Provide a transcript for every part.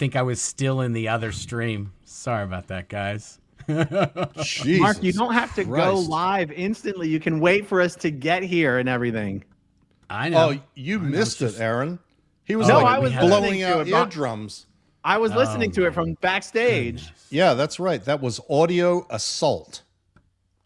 think I was still in the other stream. Sorry about that, guys. Jesus Mark, you don't have to go Christ. live instantly. You can wait for us to get here and everything. I know. Oh, you missed it, Aaron. He was No, like I was blowing listening to out it, but- eardrums. I was listening to it from backstage. Goodness. Yeah, that's right. That was audio assault.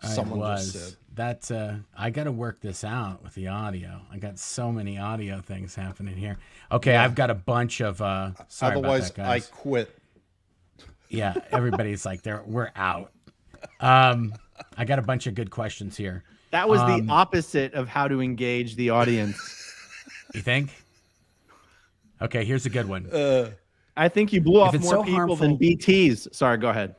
Someone was. just said. That's I got to work this out with the audio. I got so many audio things happening here. Okay, I've got a bunch of sorry Otherwise, about that, guys. I quit. Yeah, everybody's like we're out. I got a bunch of good questions here. That was the opposite of how to engage the audience. You think? Okay, here's a good one. I think you blew off it's more so people harmful- than BTs. Sorry, go ahead.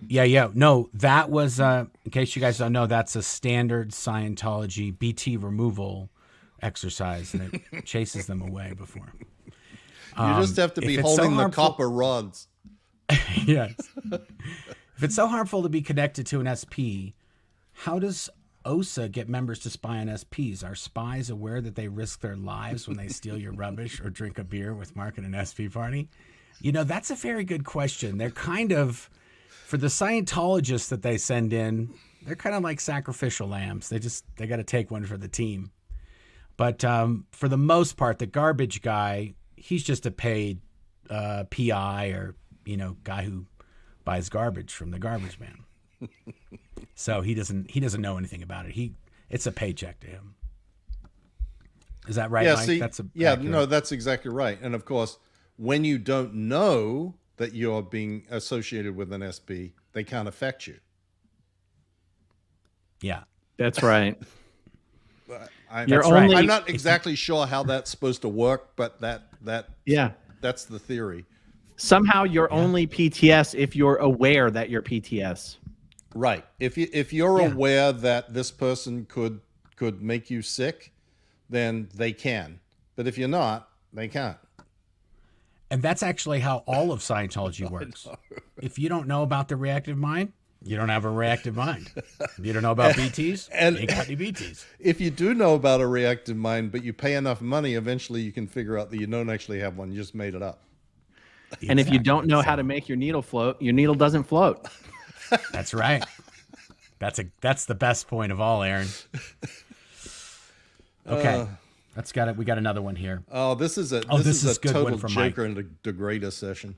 Yeah. No, that was, in case you guys don't know, that's a standard Scientology BT removal exercise, and it chases them away before. You just have to be if it's so holding the harmful- copper rods. Yes. If it's so harmful to be connected to an SP, how does OSA get members to spy on SPs? Are spies aware that they risk their lives when they steal your rubbish or drink a beer with Mark at an SP party? You know, that's a very good question. They're kind of, for the Scientologists that they send in, they're kind of like sacrificial lambs. They got to take one for the team. But for the most part, the garbage guy, he's just a paid PI or, guy who buys garbage from the garbage man. So he doesn't know anything about it. It's a paycheck to him. Is that right, Yeah, Mike? see, Accurate. no, that's exactly right. And of course, when you don't know that you're being associated with an SB, they can't affect you. Yeah. That's right. I'm not exactly sure how that's supposed to work, but that's the theory. Somehow you're only PTS if you're aware that you're PTS. Right. If you're aware that this person could make you sick, then they can. But if you're not, they can't. And that's actually how all of Scientology works. If you don't know about the reactive mind, you don't have a reactive mind. If you don't know about BTs, you ain't got any BTs. If you do know about a reactive mind, but you pay enough money, eventually you can figure out that you don't actually have one. You just made it up. And if you don't know how to make your needle float, your needle doesn't float. That's right. That's the best point of all, Aaron. Okay. We got another one here. Oh, this is a good total one from Joker and a degrader session.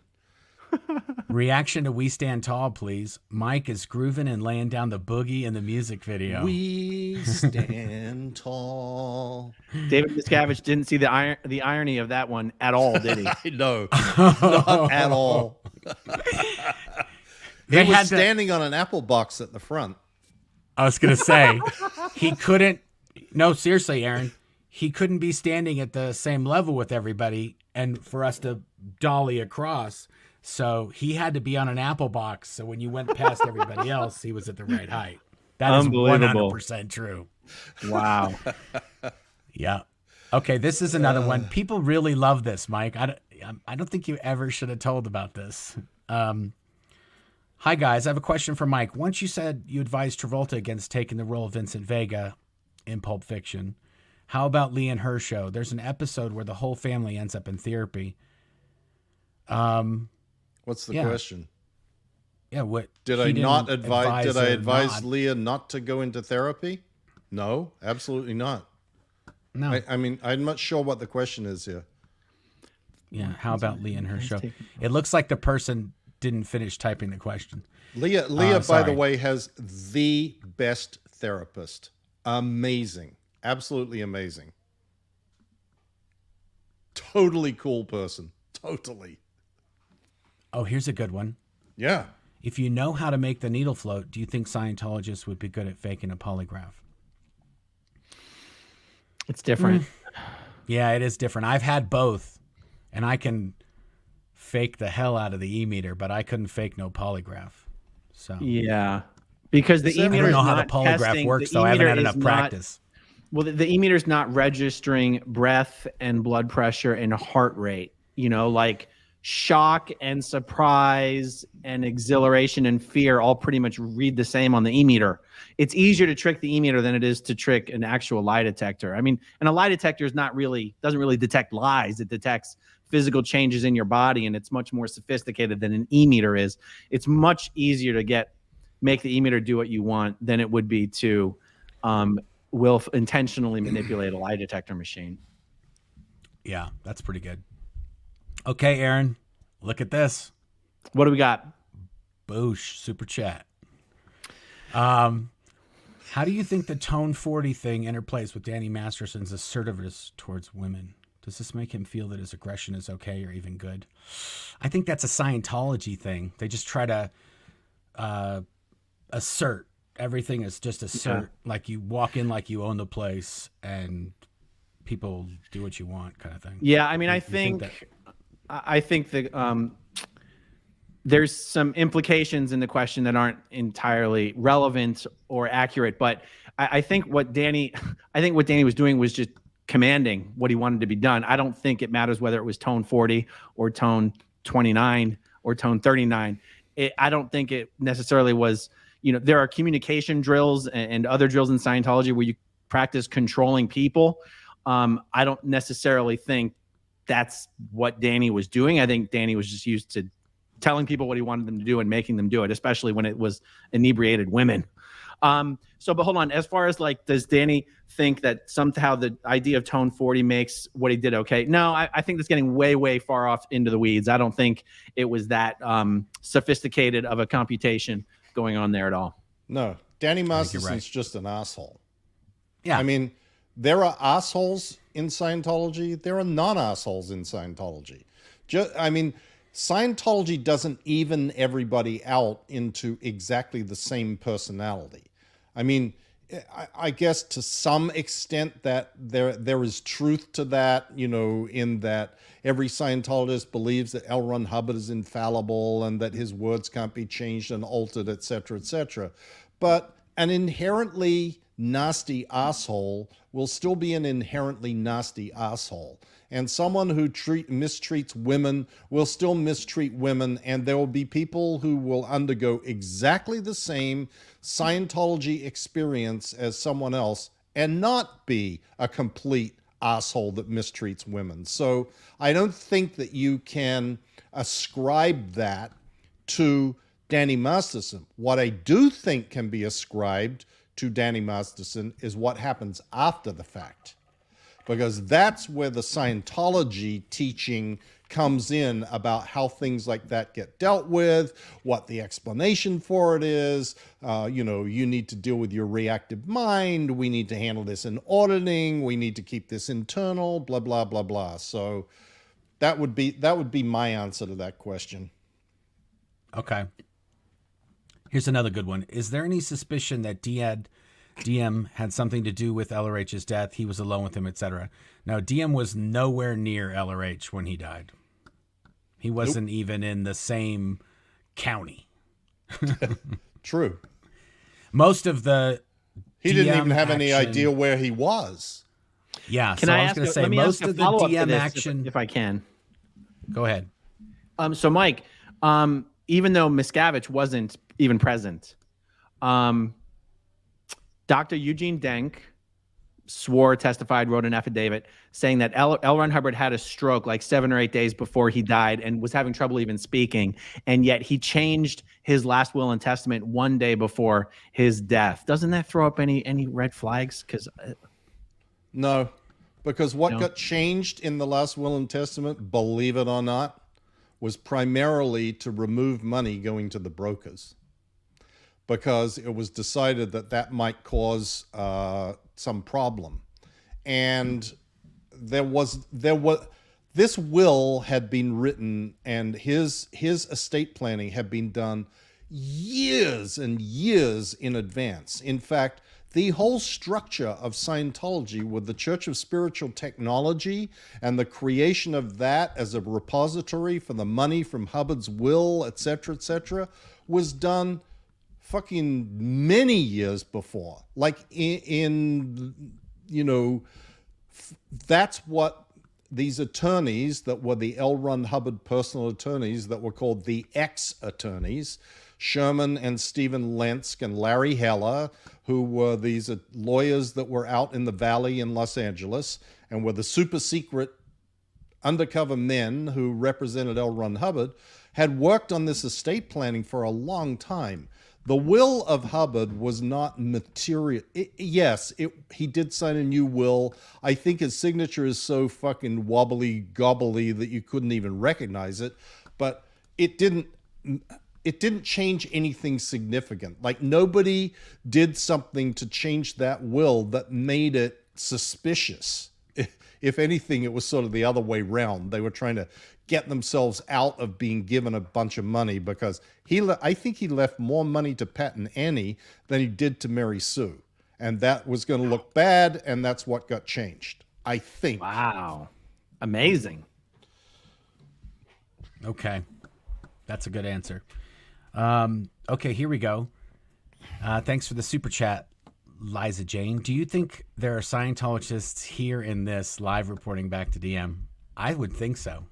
Reaction to We Stand Tall, please. Mike is grooving and laying down the boogie in the music video. We stand tall. David Miscavige didn't see the irony of that one at all, did he? No, not at all. He was standing on an apple box at the front. I was going to say, he couldn't. No, seriously, Aaron. He couldn't be standing at the same level with everybody and for us to dolly across. So he had to be on an apple box. So when you went past everybody else, he was at the right height. That is 100% true. Wow. Yeah. Okay, this is another one. People really love this, Mike. I don't think you ever should have told about this. Hi, guys. I have a question for Mike. Once you said you advised Travolta against taking the role of Vincent Vega in Pulp Fiction. How about Lee and her show? There's an episode where the whole family ends up in therapy. What's the question? Yeah, what did I not advise? Did I advise Leah not to go into therapy? No, absolutely not. No, I mean, I'm not sure what the question is here. Yeah, how about Leah and her show? It looks like the person didn't finish typing the question. Leah, by the way, has the best therapist. Amazing, absolutely amazing. Totally cool person. Totally. Oh, here's a good one. Yeah. If you know how to make the needle float, do you think Scientologists would be good at faking a polygraph? It's different. Yeah, it is different. I've had both, and I can fake the hell out of the e-meter, but I couldn't fake no polygraph. So yeah, because the e-meter. I don't know how the polygraph works, though. I haven't had enough practice. Well, the e-meter is not registering breath and blood pressure and heart rate. Like shock and surprise and exhilaration and fear all pretty much read the same on the e-meter. It's easier to trick the e-meter than it is to trick an actual lie detector. I mean, and a lie detector doesn't really detect lies. It detects physical changes in your body, and it's much more sophisticated than an e-meter is. It's much easier to make the e-meter do what you want than it would be to intentionally manipulate a lie detector machine. Yeah, that's pretty good. Okay, Aaron, look at this. What do we got? Boosh, super chat. How do you think the Tone 40 thing interplays with Danny Masterson's assertiveness towards women? Does this make him feel that his aggression is okay or even good? I think that's a Scientology thing. They just try to assert. Everything is just assert. Yeah. Like you walk in like you own the place and people do what you want kind of thing. Yeah, I mean, I think that there's some implications in the question that aren't entirely relevant or accurate, but I think what Danny was doing was just commanding what he wanted to be done. I don't think it matters whether it was Tone 40 or Tone 29 or Tone 39. I don't think it necessarily was, there are communication drills and other drills in Scientology where you practice controlling people. I don't necessarily think that's what Danny was doing. I think Danny was just used to telling people what he wanted them to do and making them do it, especially when it was inebriated women. But hold on. As far as does Danny think that somehow the idea of Tone 40 makes what he did okay? No, I think that's getting way, way far off into the weeds. I don't think it was that sophisticated of a computation going on there at all. No, Danny Masterson's just an asshole. Yeah. I mean, there are assholes in Scientology. There are non-assholes in Scientology. Scientology doesn't even everybody out into exactly the same personality. I mean, I guess to some extent that there is truth to that, in that every Scientologist believes that L. Ron Hubbard is infallible and that his words can't be changed and altered, et cetera, et cetera. But an inherently nasty asshole will still be an inherently nasty asshole. And someone who mistreats women will still mistreat women, and there will be people who will undergo exactly the same Scientology experience as someone else and not be a complete asshole that mistreats women. So I don't think that you can ascribe that to Danny Masterson. What I do think can be ascribed to Danny Masterson is what happens after the fact. Because that's where the Scientology teaching comes in about how things like that get dealt with, what the explanation for it is. You need to deal with your reactive mind. We need to handle this in auditing. We need to keep this internal, blah, blah, blah, blah. So that would be my answer to that question. Okay. Here's another good one. Is there any suspicion that DM had something to do with LRH's death? He was alone with him, etc. Now, DM was nowhere near LRH when he died. He wasn't even in the same county. True. Most of the He didn't even have any idea where he was. Yeah, so I was going to say most of the DM action... If I can. Go ahead. So, Mike, even though Miscavige wasn't even present, Dr. Eugene Denk testified, wrote an affidavit saying that L. Ron Hubbard had a stroke 7 or 8 days before he died and was having trouble even speaking. And yet he changed his last will and testament 1 day before his death. Doesn't that throw up any red flags? No, because what got changed in the last will and testament, believe it or not, was primarily to remove money going to the brokers. Because it was decided that might cause some problem. And this will had been written, and his estate planning had been done years and years in advance. In fact, the whole structure of Scientology with the Church of Spiritual Technology and the creation of that as a repository for the money from Hubbard's will, et cetera, was done fucking many years before. That's what these attorneys that were the L. Ron Hubbard personal attorneys that were called the ex-attorneys, Sherman and Stephen Lensk and Larry Heller, who were these lawyers that were out in the valley in Los Angeles and were the super secret undercover men who represented L. Ron Hubbard had worked on this estate planning for a long time. The will of Hubbard was not material. He did sign a new will. I think his signature is so fucking wobbly gobbly that you couldn't even recognize it. But it didn't change anything significant. Like, nobody did something to change that will that made it suspicious. If anything, it was sort of the other way round. They were trying to get themselves out of being given a bunch of money, because I think he left more money to Pat and Annie than he did to Mary Sue. And that was going to look bad, and that's what got changed, I think. Wow. Amazing. Okay. That's a good answer. Okay, here we go. Thanks for the super chat, Liza Jane. Do you think there are Scientologists here in this live reporting back to DM? I would think so.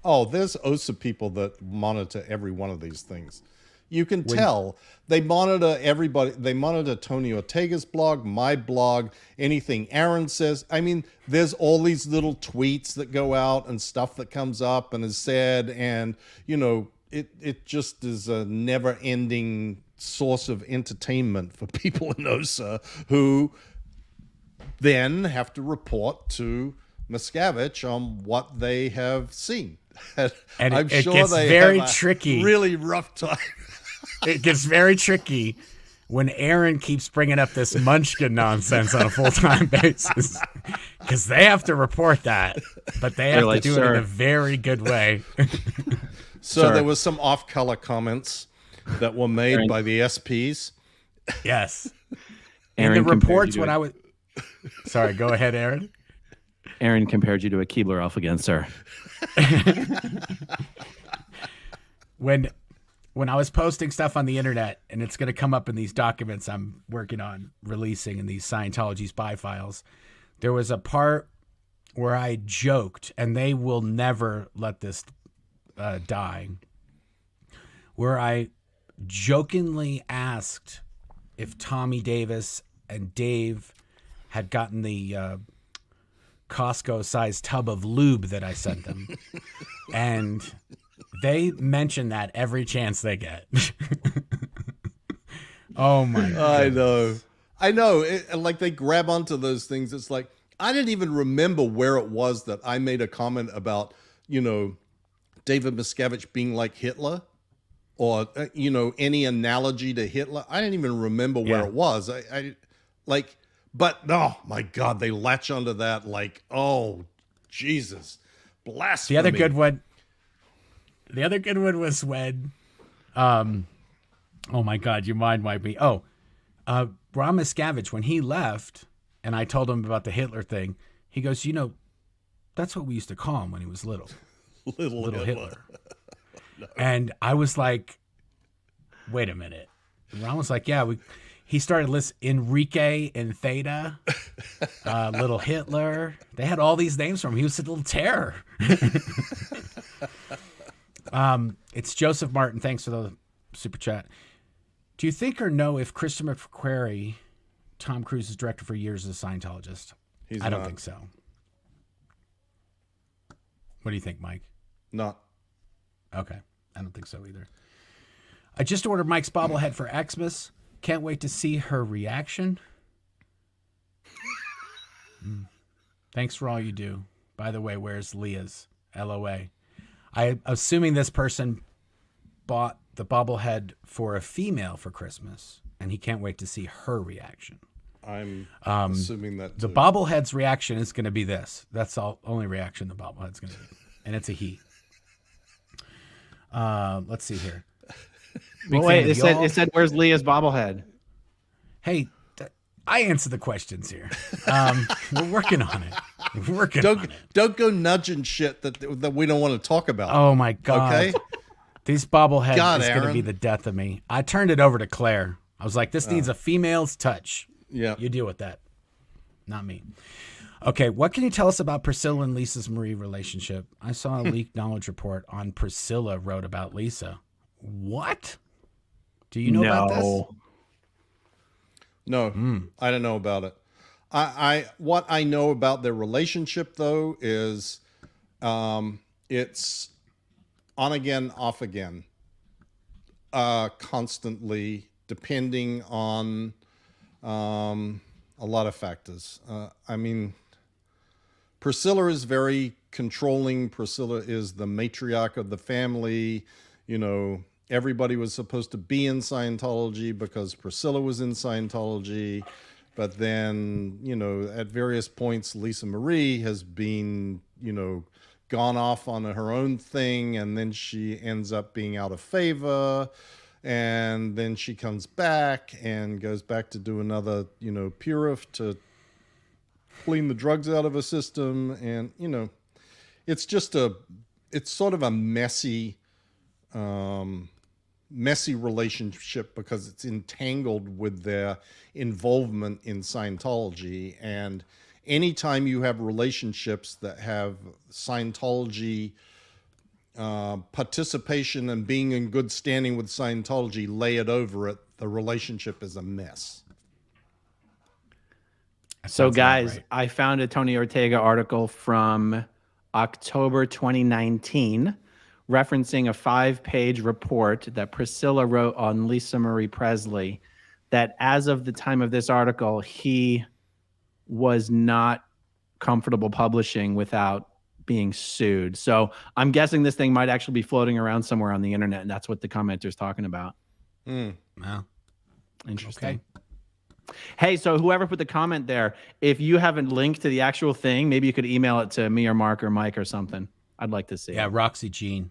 Oh, there's OSA people that monitor every one of these things. You can tell they monitor everybody. They monitor Tony Ortega's blog, my blog, anything Aaron says. I mean, there's all these little tweets that go out and stuff that comes up and is said. And, you know, it just is a never ending source of entertainment for people in OSA who then have to report to Miscavige on what they have seen. And I'm sure gets they very have a tricky. really rough time. It gets very tricky when Aaron keeps bringing up this Munchkin nonsense on a full-time basis, because they have to report that, but they have to do it in a very good way. So there was some off-color comments that were made by the SPs. Yes. Aaron, in the reports when I was... Sorry, go ahead, Aaron. Aaron compared you to a Keebler elf again, sir. When I was posting stuff on the internet, and it's going to come up in these documents I'm working on releasing in these Scientology spy files, there was a part where I joked, and they will never let this die, where I jokingly asked if Tommy Davis and Dave had gotten the Costco-sized tub of lube that I sent them. And they mention that every chance they get. Oh, my God. I know. Like, they grab onto those things. It's like, I didn't even remember where it was that I made a comment about, you know, David Miscavige being like Hitler, or, you know, any analogy to Hitler. I didn't even remember where it was. But, oh, my God, they latch onto that like, oh, Jesus, blasphemy. The other good one was when, oh, my God, your mind might be. Oh, Ron Miscavige, when he left, and I told him about the Hitler thing, he goes, you know, that's what we used to call him when he was little. Little Hitler. No. And I was like, wait a minute. And Ron was like, yeah, he started listing Enrique and Theta, Little Hitler. They had all these names for him. He was a little terror. It's Joseph Martin. Thanks for the super chat. Do you think or know if Christopher McQuarrie, Tom Cruise's director for years, is a Scientologist? I don't think so. What do you think, Mike? Not. Okay. I don't think so either. I just ordered Mike's bobblehead for Xmas. Can't wait to see her reaction. Thanks for all you do. By the way, where's Leah's? LOA. I'm assuming this person bought the bobblehead for a female for Christmas, and he can't wait to see her reaction. I'm assuming that too. The bobblehead's reaction is going to be this. That's the only reaction the bobblehead's going to be. And it's a he. Let's see here. Well, wait, it said, where's Leah's bobblehead? Hey, I answer the questions here. We're working on it. Don't go nudging shit that we don't want to talk about. Oh, my God. Okay? These bobbleheads is going to be the death of me. I turned it over to Claire. I was like, this needs a female's touch. Yeah. You deal with that. Not me. Okay, what can you tell us about Priscilla and Lisa's Marie relationship? I saw a leaked knowledge report on Priscilla wrote about Lisa. What? Do you know about this? No, I don't know about it. What I know about their relationship, though, is It's on again, off again, constantly, depending on a lot of factors. I mean, Priscilla is very controlling. Priscilla is the matriarch of the family. You know, everybody was supposed to be in Scientology because Priscilla was in Scientology. But then, you know, at various points, Lisa Marie has been, you know, gone off on her own thing, and then she ends up being out of favor. And then she comes back and goes back to do another, you know, purif to clean the drugs out of her system. And, you know, it's just it's sort of a messy relationship because it's entangled with their involvement in Scientology. And anytime you have relationships that have Scientology participation and being in good standing with Scientology layered over it, the relationship is a mess. So guys, right. I found a Tony Ortega article from October 2019 referencing a 5-page report that Priscilla wrote on Lisa Marie Presley, that as of the time of this article, he was not comfortable publishing without being sued. So I'm guessing this thing might actually be floating around somewhere on the internet, and that's what the commenter's talking about. Wow. Interesting. Okay. Hey, so whoever put the comment there, if you have a link to the actual thing, maybe you could email it to me or Mark or Mike or something. I'd like to see it. Yeah, Roxy Jean.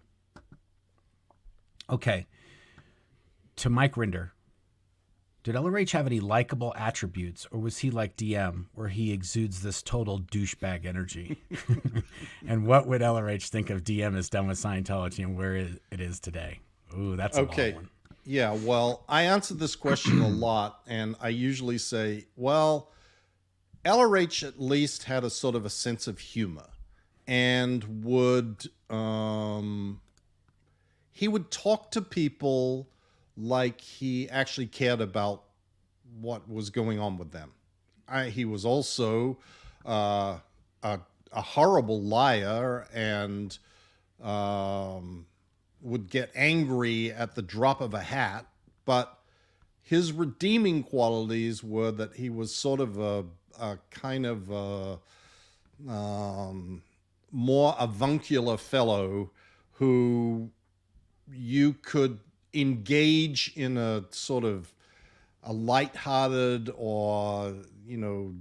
Okay. To Mike Rinder. Did LRH have any likable attributes, or was he like DM, where he exudes this total douchebag energy? And what would LRH think of DM has done with Scientology and where it is today? Ooh, that's a long one. Yeah, well, I answer this question a lot, and I usually say, well, LRH at least had a sort of a sense of humor, and he would talk to people like he actually cared about what was going on with them. He was also a horrible liar and would get angry at the drop of a hat, but his redeeming qualities were that he was sort of a kind of more avuncular fellow who you could engage in a sort of a lighthearted or, you know,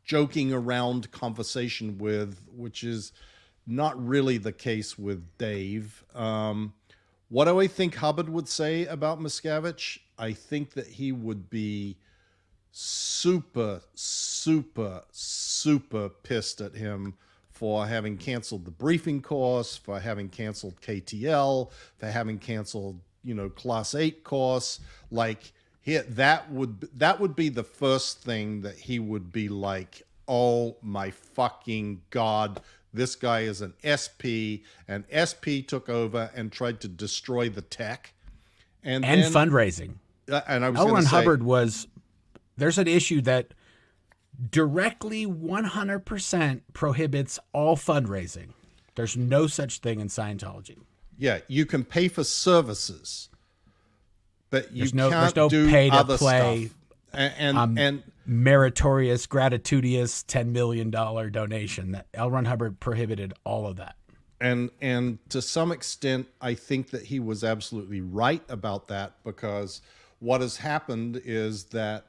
joking around conversation with, which is not really the case with Dave. What do I think Hubbard would say about Miscavige? I think that he would be super, super, super pissed at him for having canceled the briefing course, for having canceled KTL, for having canceled, you know, Class 8 course. Like, that would be the first thing that he would be like, oh my fucking God, this guy is an SP, and SP took over and tried to destroy the tech. And then, fundraising. And I was L. going Ron to say, Hubbard there's an issue that directly 100% prohibits all fundraising. There's no such thing in Scientology. yeah, you can pay for services, but you There's can't no do pay to other play. stuff. And Meritorious, gratuitous $10 million donation. That L. Ron Hubbard prohibited all of that. And to some extent, I think that he was absolutely right about that, because what has happened is that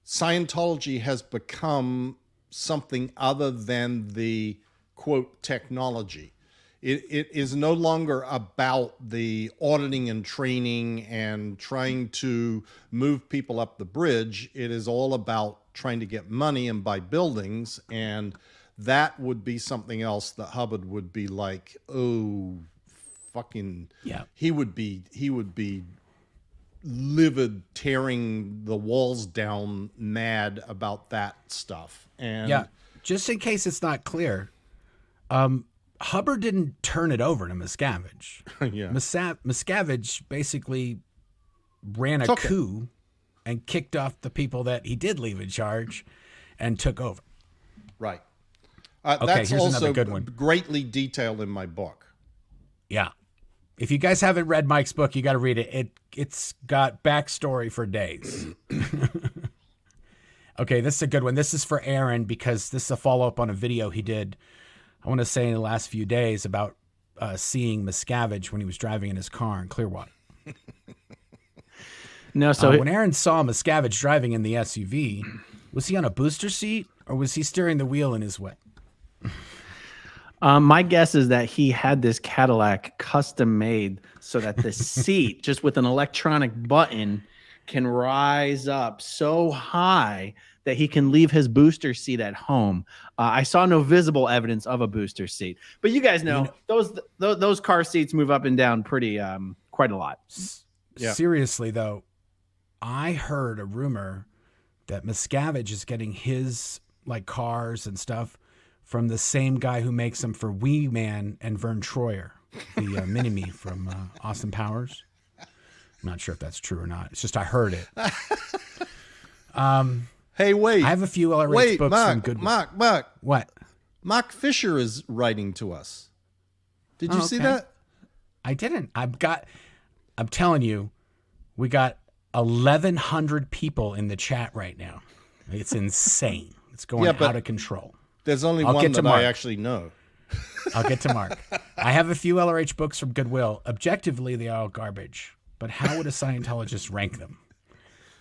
Scientology has become something other than the, quote, technology. It is no longer about the auditing and training and trying to move people up the bridge. It is all about trying to get money and buy buildings. And that would be something else that Hubbard would be like, oh, fucking, yeah. He would be livid, tearing the walls down, mad about that stuff. And yeah, just in case it's not clear, Hubbard didn't turn it over to Miscavige. Yeah. Miscavige basically ran a coup and kicked off the people that he did leave in charge and took over. Right. Okay, That's here's also another good one. greatly detailed in my book. Yeah. If you guys haven't read Mike's book, you got to read it. It's got backstory for days. Okay, this is a good one. This is for Aaron because this is a follow-up on a video he did, I want to say in the last few days, about seeing Miscavige when he was driving in his car in Clearwater. No, so when Aaron saw Miscavige driving in the SUV, was he on a booster seat or was he steering the wheel in his way? My guess is that he had this Cadillac custom made so that the seat, just with an electronic button, can rise up so high that he can leave his booster seat at home. I saw no visible evidence of a booster seat, but you guys know, those car seats move up and down pretty quite a lot. Yeah. Seriously though, I heard a rumor that Miscavige is getting his like cars and stuff from the same guy who makes them for Wee Man and Vern Troyer, the mini-me from Austin Powers. I'm not sure if that's true or not. It's just I heard it. Hey, wait. I have a few LRH books from Goodwill. Mark. What? Mark Fisher is writing to us. Did you see okay. that? I didn't. I'm telling you, we got 1,100 people in the chat right now. It's insane. It's going out of control. There's only I'll one get to that Mark. I actually know. I'll get to Mark. I have a few LRH books from Goodwill. Objectively, they are all garbage. But how would a Scientologist rank them?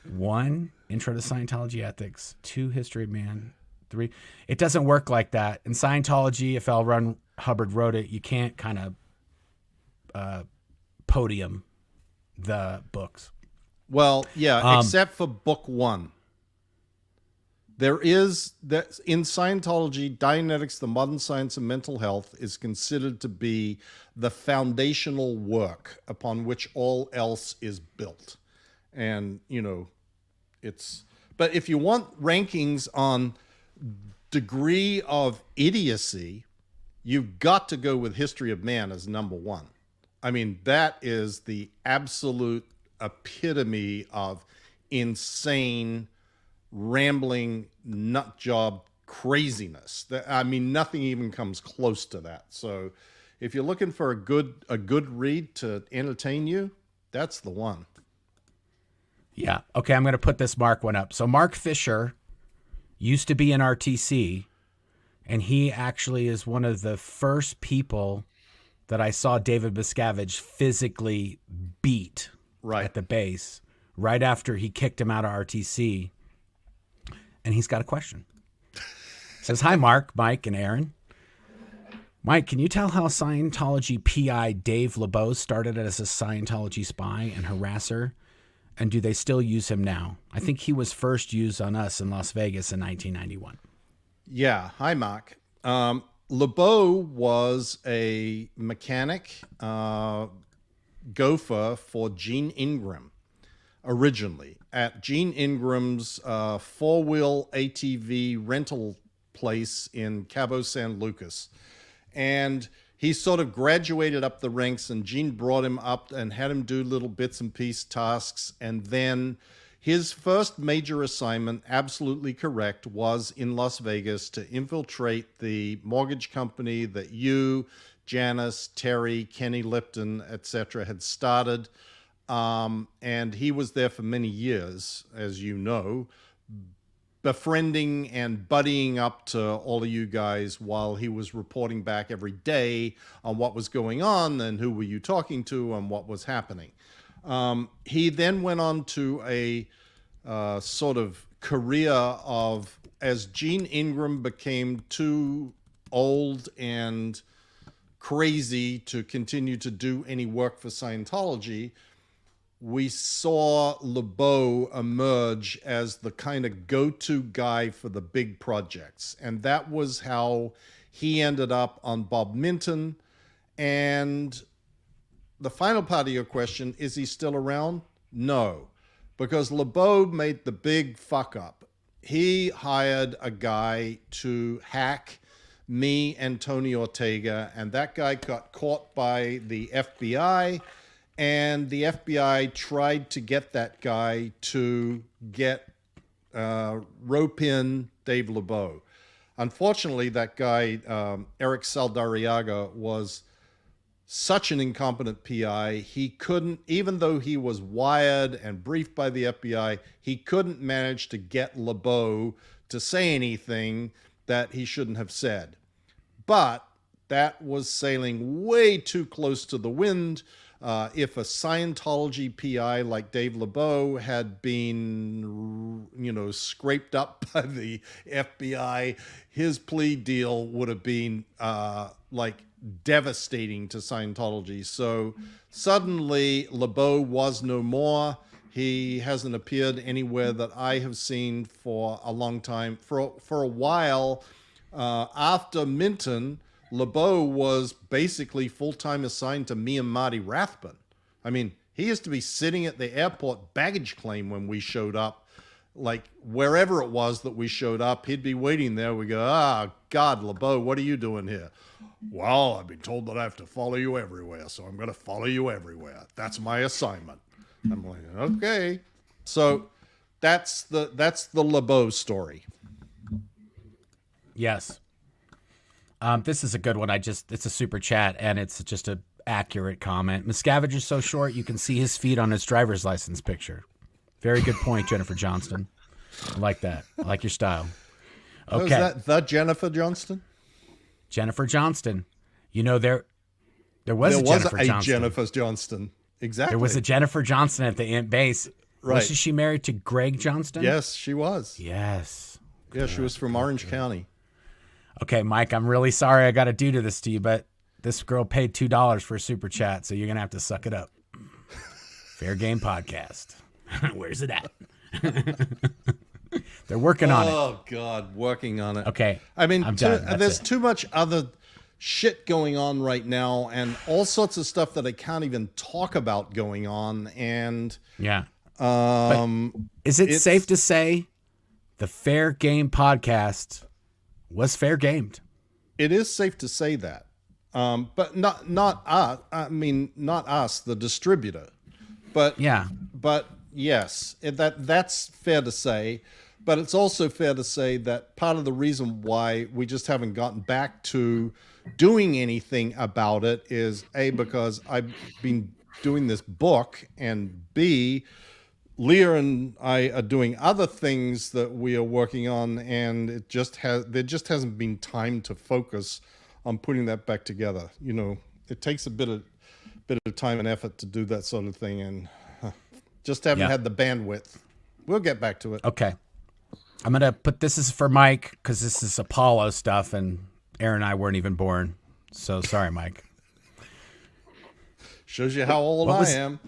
1, Intro to Scientology Ethics. 2, History of Man. 3. It doesn't work like that. In Scientology, if L. Ron Hubbard wrote it, you can't kind of podium the books. Well, yeah, except for book 1. There is that in Scientology, Dianetics, the Modern Science of Mental Health, is considered to be the foundational work upon which all else is built. And, but if you want rankings on degree of idiocy, you've got to go with History of Man as number 1. I mean, that is the absolute epitome of insane, rambling, nut job craziness. I mean, nothing even comes close to that. So if you're looking for a good read to entertain you, that's the one. Yeah. Okay, I'm going to put this Mark one up. So Mark Fisher used to be in RTC, and he actually is one of the first people that I saw David Miscavige physically beat at the base right after he kicked him out of RTC. And he's got a question. Says, hi, Mark, Mike, and Aaron. Mike, can you tell how Scientology PI Dave LeBeau started as a Scientology spy and harasser? And do they still use him now? I think he was first used on us in Las Vegas in 1991. Yeah. Hi, Mark. LeBeau was a mechanic, gopher for Gene Ingram originally at Gene Ingram's four-wheel ATV rental place in Cabo San Lucas. And he sort of graduated up the ranks, and Gene brought him up and had him do little bits and piece tasks. And then his first major assignment, absolutely correct, was in Las Vegas to infiltrate the mortgage company that you, Janice, Terry, Kenny Lipton, etc. had started. And he was there for many years, as you know, befriending and buddying up to all of you guys while he was reporting back every day on what was going on and who were you talking to and what was happening. He then went on to a sort of career of, as Gene Ingram became too old and crazy to continue to do any work for Scientology, we saw LeBeau emerge as the kind of go-to guy for the big projects. And that was how he ended up on Bob Minton. And the final part of your question, is he still around? No, because LeBeau made the big fuck up. He hired a guy to hack me and Tony Ortega, and that guy got caught by the FBI. And the FBI tried to get that guy to rope in Dave LeBeau. Unfortunately, that guy, Eric Saldariaga, was such an incompetent PI. He couldn't, even though he was wired and briefed by the FBI, he couldn't manage to get LeBeau to say anything that he shouldn't have said. But that was sailing way too close to the wind. If a Scientology PI like Dave LeBeau had been, scraped up by the FBI, his plea deal would have been devastating to Scientology. So suddenly LeBeau was no more. He hasn't appeared anywhere that I have seen for a long time. For a while, after Minton, LeBeau was basically full-time assigned to me and Marty Rathbun. I mean, he used to be sitting at the airport baggage claim when we showed up. Like, wherever it was that we showed up, he'd be waiting there. We go, God, LeBeau, what are you doing here? Well, I've been told that I have to follow you everywhere, so I'm going to follow you everywhere. That's my assignment. I'm like, okay. So that's the LeBeau story. Yes. This is a good one. It's a super chat, and it's just a accurate comment. Miscavige is so short you can see his feet on his driver's license picture. Very good point, Jennifer Johnston. I like that. I like your style. Okay. Was that the Jennifer Johnston? Jennifer Johnston. There was a Jennifer Johnston. Exactly. There was a Jennifer Johnston at the base. Right. Wasn't she married to Greg Johnston? Yes, she was. Yes. Yeah, she was from Orange County. Okay, Mike, I'm really sorry I got to do this to you, but this girl paid $2 for a super chat, so you're going to have to suck it up. Fair Game Podcast. Where's it at? They're working on it. Oh, God, working on it. Okay. I mean, I'm done. There's too much other shit going on right now and all sorts of stuff that I can't even talk about going on. And yeah. Is it safe to say the Fair Game Podcast was fair gamed? It is safe to say that. But not us. I mean, not us, the distributor. But yeah. But yes, that's fair to say. But it's also fair to say that part of the reason why we just haven't gotten back to doing anything about it is A, because I've been doing this book, and B, Leah and I are doing other things that we are working on, and there just hasn't been time to focus on putting that back together. It takes a bit of time and effort to do that sort of thing, and just haven't had the bandwidth. We'll get back to it. Okay. I'm going to put this is for Mike because this is Apollo stuff, and Aaron and I weren't even born. So sorry, Mike. Shows you how old I am.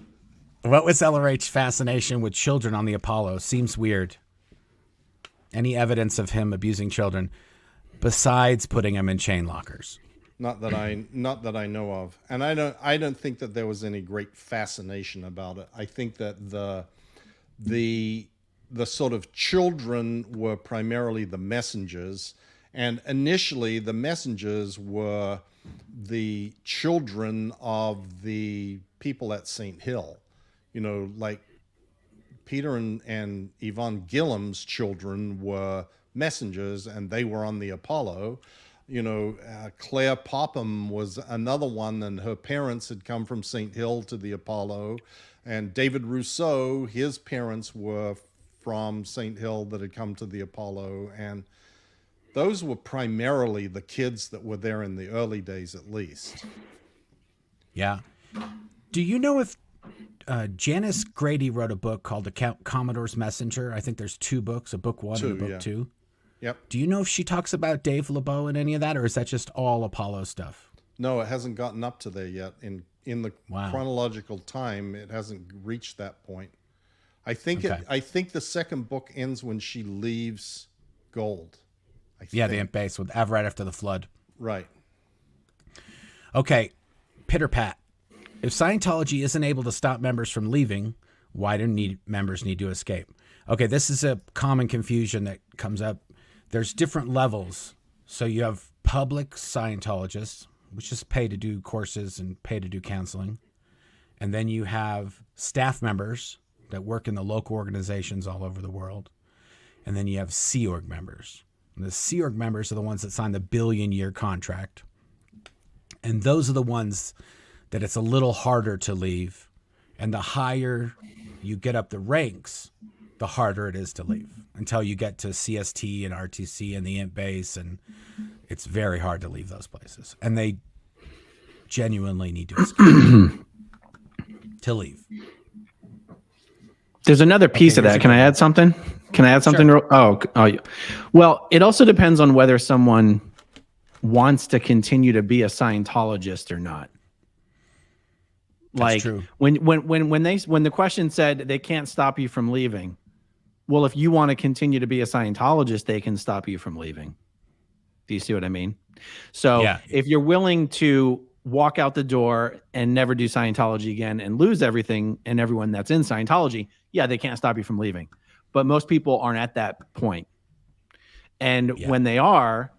What was LRH's fascination with children on the Apollo? Seems weird. Any evidence of him abusing children besides putting them in chain lockers? Not that I know of. And I don't think that there was any great fascination about it. I think that the sort of children were primarily the messengers, and initially the messengers were the children of the people at St. Hill. Like Peter and Yvonne Gillam's children were messengers, and they were on the Apollo. Claire Popham was another one, and her parents had come from St. Hill to the Apollo. And David Rousseau, his parents were from St. Hill that had come to the Apollo. And those were primarily the kids that were there in the early days, at least. Yeah. Do you know if Janice Grady wrote a book called The Commodore's Messenger? I think there's two books, a book one and a book two. Yep. Do you know if she talks about Dave LeBeau and any of that, or is that just all Apollo stuff? No, it hasn't gotten up to there yet. In the chronological time, it hasn't reached that point. I think the second book ends when she leaves Gold. The Imp Base right after the flood. Right. Okay, Pitter Pat. If Scientology isn't able to stop members from leaving, why do members need to escape? Okay, this is a common confusion that comes up. There's different levels. So you have public Scientologists, which just pay to do courses and pay to do counseling. And then you have staff members that work in the local organizations all over the world. And then you have Sea Org members. The Sea Org members are the ones that sign the billion-year contract. And those are the ones that it's a little harder to leave. And the higher you get up the ranks, the harder it is to leave until you get to CST and RTC and the INT base. And it's very hard to leave those places. And they genuinely need to escape to leave. There's another piece of that. Can I add something? Sure. Oh, well, it also depends on whether someone wants to continue to be a Scientologist or not. Like true. when the question said they can't stop you from leaving. Well, if you want to continue to be a Scientologist, they can stop you from leaving. Do you see what I mean? So if you're willing to walk out the door and never do Scientology again and lose everything and everyone that's in Scientology, they can't stop you from leaving. But most people aren't at that point. And when they are,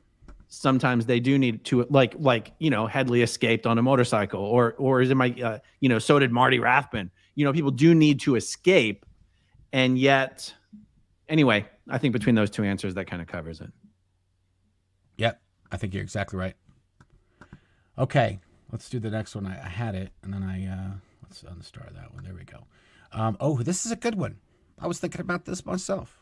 sometimes they do need to, like Headley escaped on a motorcycle, or is it my, so did Marty Rathbun. People do need to escape. And yet, anyway, I think between those two answers, that kind of covers it. Yep. I think you're exactly right. Okay. Let's do the next one. I had it, and then let's unstar that one. There we go. This is a good one. I was thinking about this myself.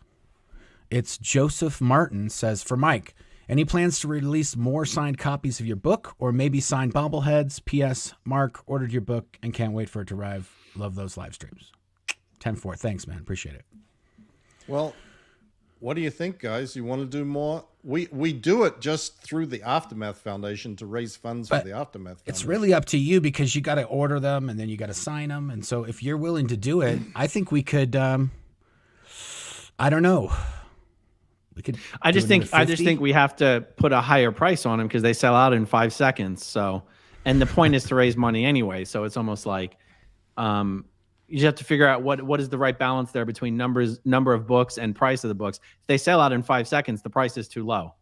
It's Joseph Martin says, for Mike, any plans to release more signed copies of your book or maybe signed bobbleheads? P.S. Mark, ordered your book and can't wait for it to arrive. Love those live streams. 10-4. Thanks, man. Appreciate it. Well, what do you think, guys? You want to do more? We do it just through the Aftermath Foundation to raise funds for the Aftermath Foundation. It's really up to you because you got to order them and then you got to sign them. And so if you're willing to do it, I think we could, I don't know. We could. I just think we have to put a higher price on them because they sell out in 5 seconds. So, and the point is to raise money anyway. So it's almost like, you just have to figure out what is the right balance there between number of books and price of the books. If they sell out in 5 seconds, the price is too low.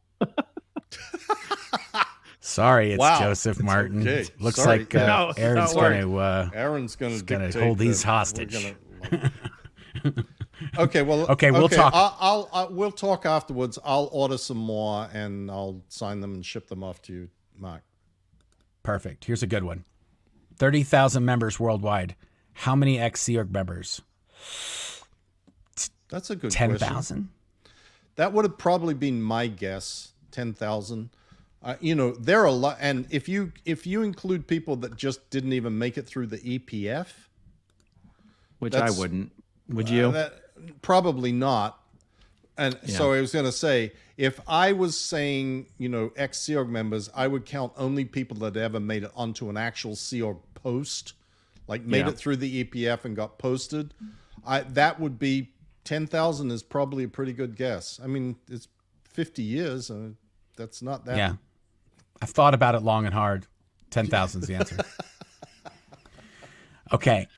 Sorry, it's Joseph Martin. Okay. Looks Sorry. like Aaron's going to hold these hostage. Okay, well, we'll talk. We'll talk afterwards. I'll order some more and I'll sign them and ship them off to you, Mark. Perfect. Here's a good one. 30,000 members worldwide. How many ex-Sea Org members? That's a good 10,000? That would have probably been my guess, 10,000. There are a lot. And if you include people that just didn't even make it through the EPF. Which I wouldn't. Would you? Probably not. And so I was going to say, if I was saying, ex-Sea Org members, I would count only people that ever made it onto an actual Sea Org post. Like made it through the EPF and got posted. That would be 10,000 is probably a pretty good guess. I mean, it's 50 years. That's not that. Yeah. I've thought about it long and hard. 10,000 is the answer. Okay.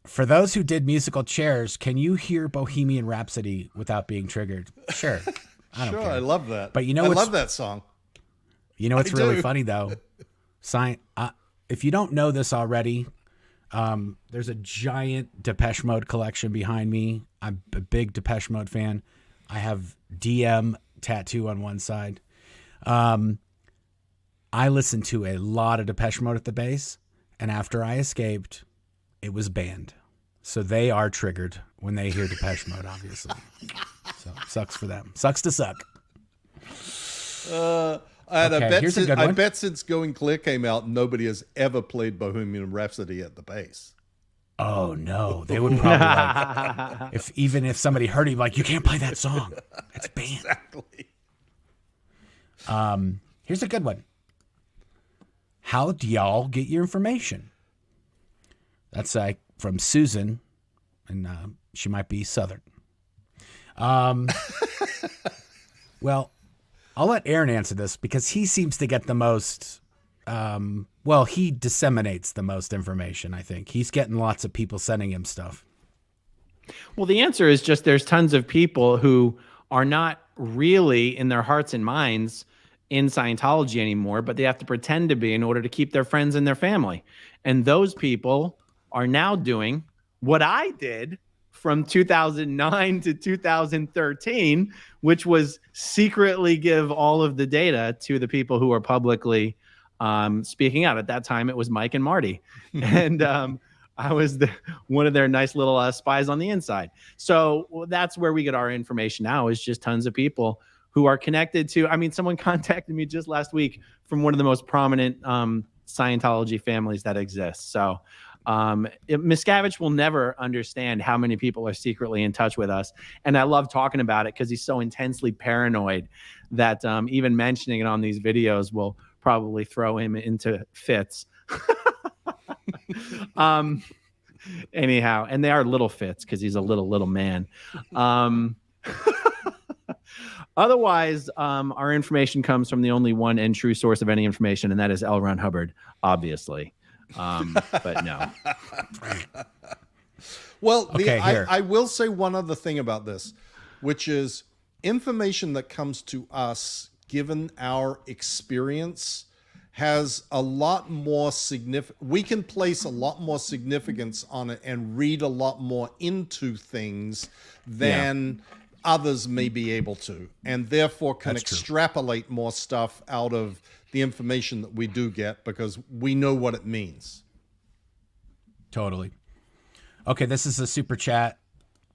For those who did musical chairs, can you hear Bohemian Rhapsody without being triggered? Sure. I don't care. I love that. But I love that song. You know what's really funny though? If you don't know this already, there's a giant Depeche Mode collection behind me. I'm a big Depeche Mode fan. I have DM tattoo on one side. I listened to a lot of Depeche Mode at the base, and after I escaped, it was banned. So they are triggered when they hear Depeche Mode, obviously. So sucks for them. Sucks to suck. And I bet since Going Clear came out, nobody has ever played Bohemian Rhapsody at the base. Oh no, they would probably if somebody heard it, like, you can't play that song. It's banned. Exactly. Here's a good one. How do y'all get your information? That's from Susan, and she might be Southern. Well, I'll let Aaron answer this because he seems to get the most, he disseminates the most information, I think. He's getting lots of people sending him stuff. Well, the answer is just there's tons of people who are not really in their hearts and minds in Scientology anymore, but they have to pretend to be in order to keep their friends and their family. And those people are now doing what I did from 2009 to 2013, which was secretly give all of the data to the people who are publicly speaking out. At that time, it was Mike and Marty. And I was one of their nice little spies on the inside. So that's where we get our information now, is just tons of people who are connected to, I mean, someone contacted me just last week from one of the most prominent Scientology families that exists. So Miscavige will never understand how many people are secretly in touch with us. And I love talking about it because he's so intensely paranoid that even mentioning it on these videos will probably throw him into fits. Anyhow, and they are little fits because he's a little man. Otherwise, our information comes from the only one and true source of any information, and that is L. Ron Hubbard, obviously. But no. Well, Okay, I will say one other thing about this, which is information that comes to us, given our experience, has a lot more we can place a lot more significance on it and read a lot more into things than others may be able to, and therefore can extrapolate more stuff out of the information that we do get because we know what it means. Totally. Okay, this is a super chat.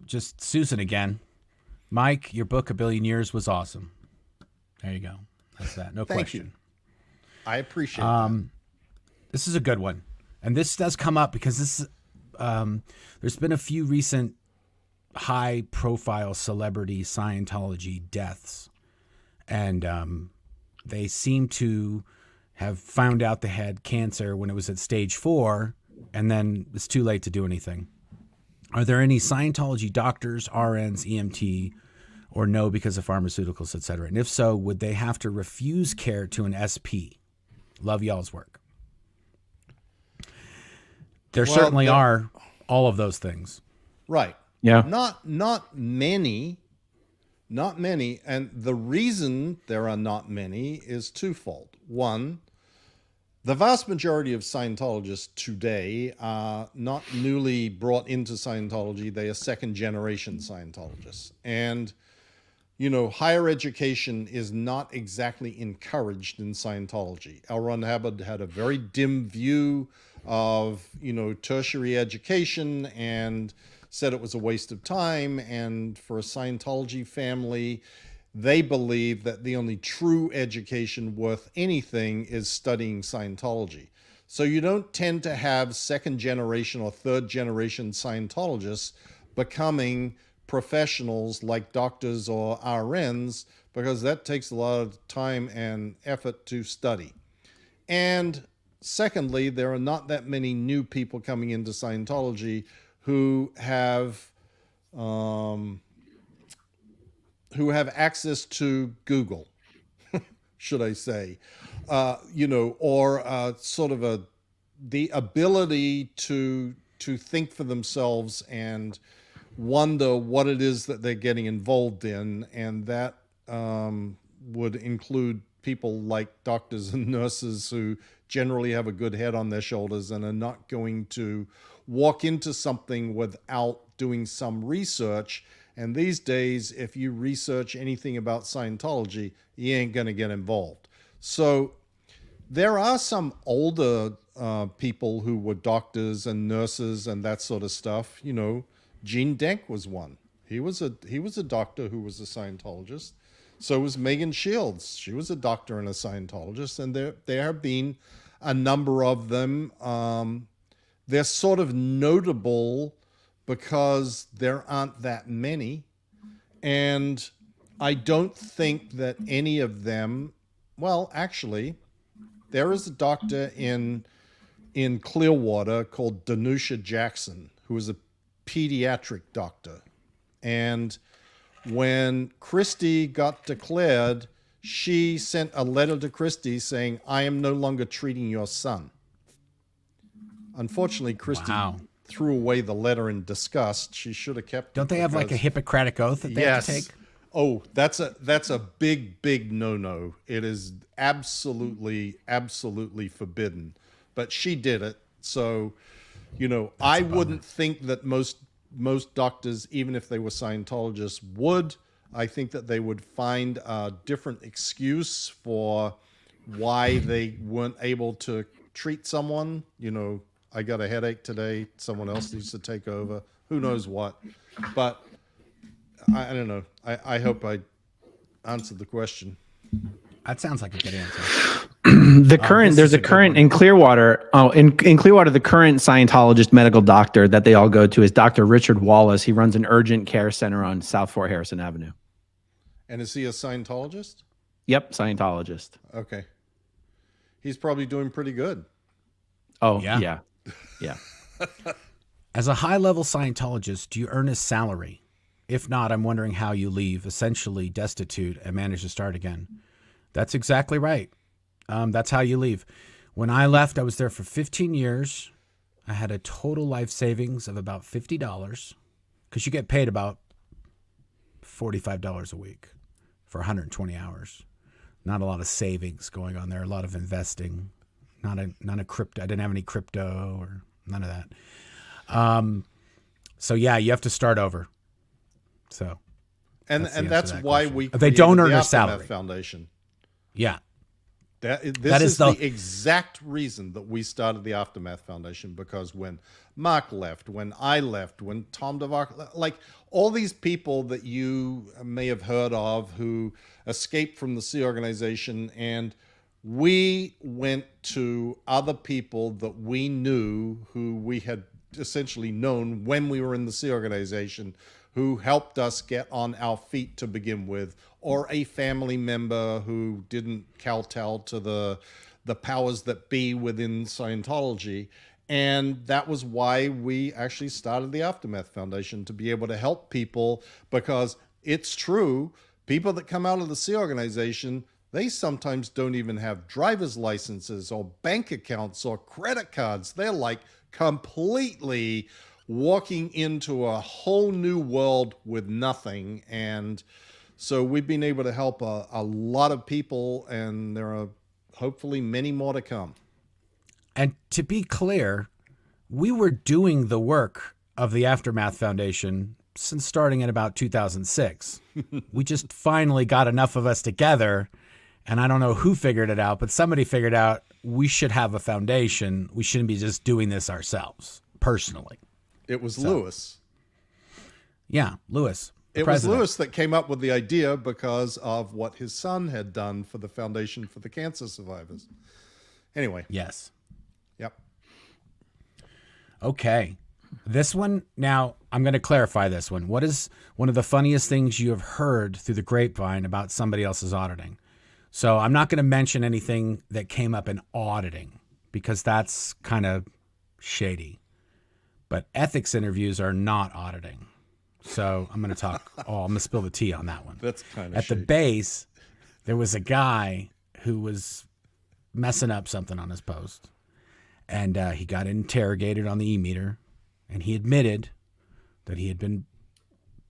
Just Susan again. Mike, your book, A Billion Years, was awesome. There you go. That's that. No Thank question. You. I appreciate that. This is a good one. And this does come up because this there's been a few recent high-profile celebrity Scientology deaths. And they seem to have found out they had cancer when it was at stage 4, and then it's too late to do anything. Are there any Scientology doctors, RNs, EMT, or no because of pharmaceuticals, et cetera? And if so, would they have to refuse care to an SP? Love y'all's work. There certainly are all of those things. Right. Yeah. Not many. Not many. And the reason there are not many is twofold. One, the vast majority of Scientologists today are not newly brought into Scientology. They are second-generation Scientologists. And, you know, higher education is not exactly encouraged in Scientology. L. Ron Hubbard had a very dim view of, you know, tertiary education and said it was a waste of time. And for a Scientology family, they believe that the only true education worth anything is studying Scientology. So you don't tend to have second generation or third generation Scientologists becoming professionals like doctors or RNs, because that takes a lot of time and effort to study. And secondly, there are not that many new people coming into Scientology who have access to Google, should I say, you know, or sort of the ability to think for themselves and wonder what it is that they're getting involved in, and that would include people like doctors and nurses who generally have a good head on their shoulders and are not going to walk into something without doing some research. And these days, if you research anything about Scientology, you ain't going to get involved. So there are some older people who were doctors and nurses and that sort of stuff. You know, Gene Denk was one. He was a doctor who was a Scientologist. So was Megan Shields. She was a doctor and a Scientologist. And there have been a number of them. They're sort of notable because there aren't that many. And I don't think that any of them, well, actually, there is a doctor in Clearwater called Danusha Jackson, who is a pediatric doctor. And when Christie got declared, she sent a letter to Christie saying, "I am no longer treating your son." Unfortunately, Christie threw away the letter in disgust. She should have kept it. Don't they have like a Hippocratic oath that they have to take? Oh, that's a big no-no. It is absolutely forbidden. But she did it. So, you know, I wouldn't think that most most doctors, even if they were Scientologists, would. I think that they would find a different excuse for why they weren't able to treat someone. You know, I got a headache today, someone else needs to take over. Who knows what? But I don't know. I hope I answered the question. That sounds like a good answer. There's a current in Clearwater. In Clearwater, the current Scientologist medical doctor that they all go to is Dr. Richard Wallace. He runs an urgent care center on South Fort Harrison Avenue. And is he a Scientologist? Yep, Scientologist. Okay. He's probably doing pretty good. Oh, yeah. As a high-level Scientologist, do you earn a salary? If not, I'm wondering how you leave, essentially destitute, and manage to start again. That's exactly right. That's how you leave. When I left, I was there for 15 years. I had a total life savings of about $50 because you get paid about $45 a week for 120 hours. Not a lot of savings going on there. A lot of investing. Not a crypto. I didn't have any crypto or none of that. So yeah, you have to start over. So, and that's why we they don't earn the a salary. Foundation. Yeah, This is the exact reason that we started the Aftermath Foundation, because when Mark left, when I left, when Tom DeVar, like all these people that you may have heard of who escaped from the Sea Organization, and we went to other people that we knew, who we had essentially known when we were in the Sea Organization, who helped us get on our feet to begin with, or a family member who didn't kowtow to the powers that be within Scientology. And that was why we actually started the Aftermath Foundation, to be able to help people, because it's true, people that come out of the Sea Organization, they sometimes don't even have driver's licenses or bank accounts or credit cards. They're like completely walking into a whole new world with nothing. And so we've been able to help a lot of people, and there are hopefully many more to come. And to be clear, we were doing the work of the Aftermath Foundation since starting in about 2006. We just finally got enough of us together, and I don't know who figured it out, but somebody figured out we should have a foundation. We shouldn't be just doing this ourselves, personally. It was Lewis. Yeah, Lewis. It was Lewis that came up with the idea because of what his son had done for the Foundation for the Cancer Survivors. Anyway. Yes. Yep. Okay. This one, now I'm going to clarify this one. What is one of the funniest things you have heard through the grapevine about somebody else's auditing? So I'm not going to mention anything that came up in auditing, because that's kind of shady. But ethics interviews are not auditing. So I'm going to I'm going to spill the tea on that one. That's kind of At the base, there was a guy who was messing up something on his post. And he got interrogated on the e-meter. And he admitted that he had been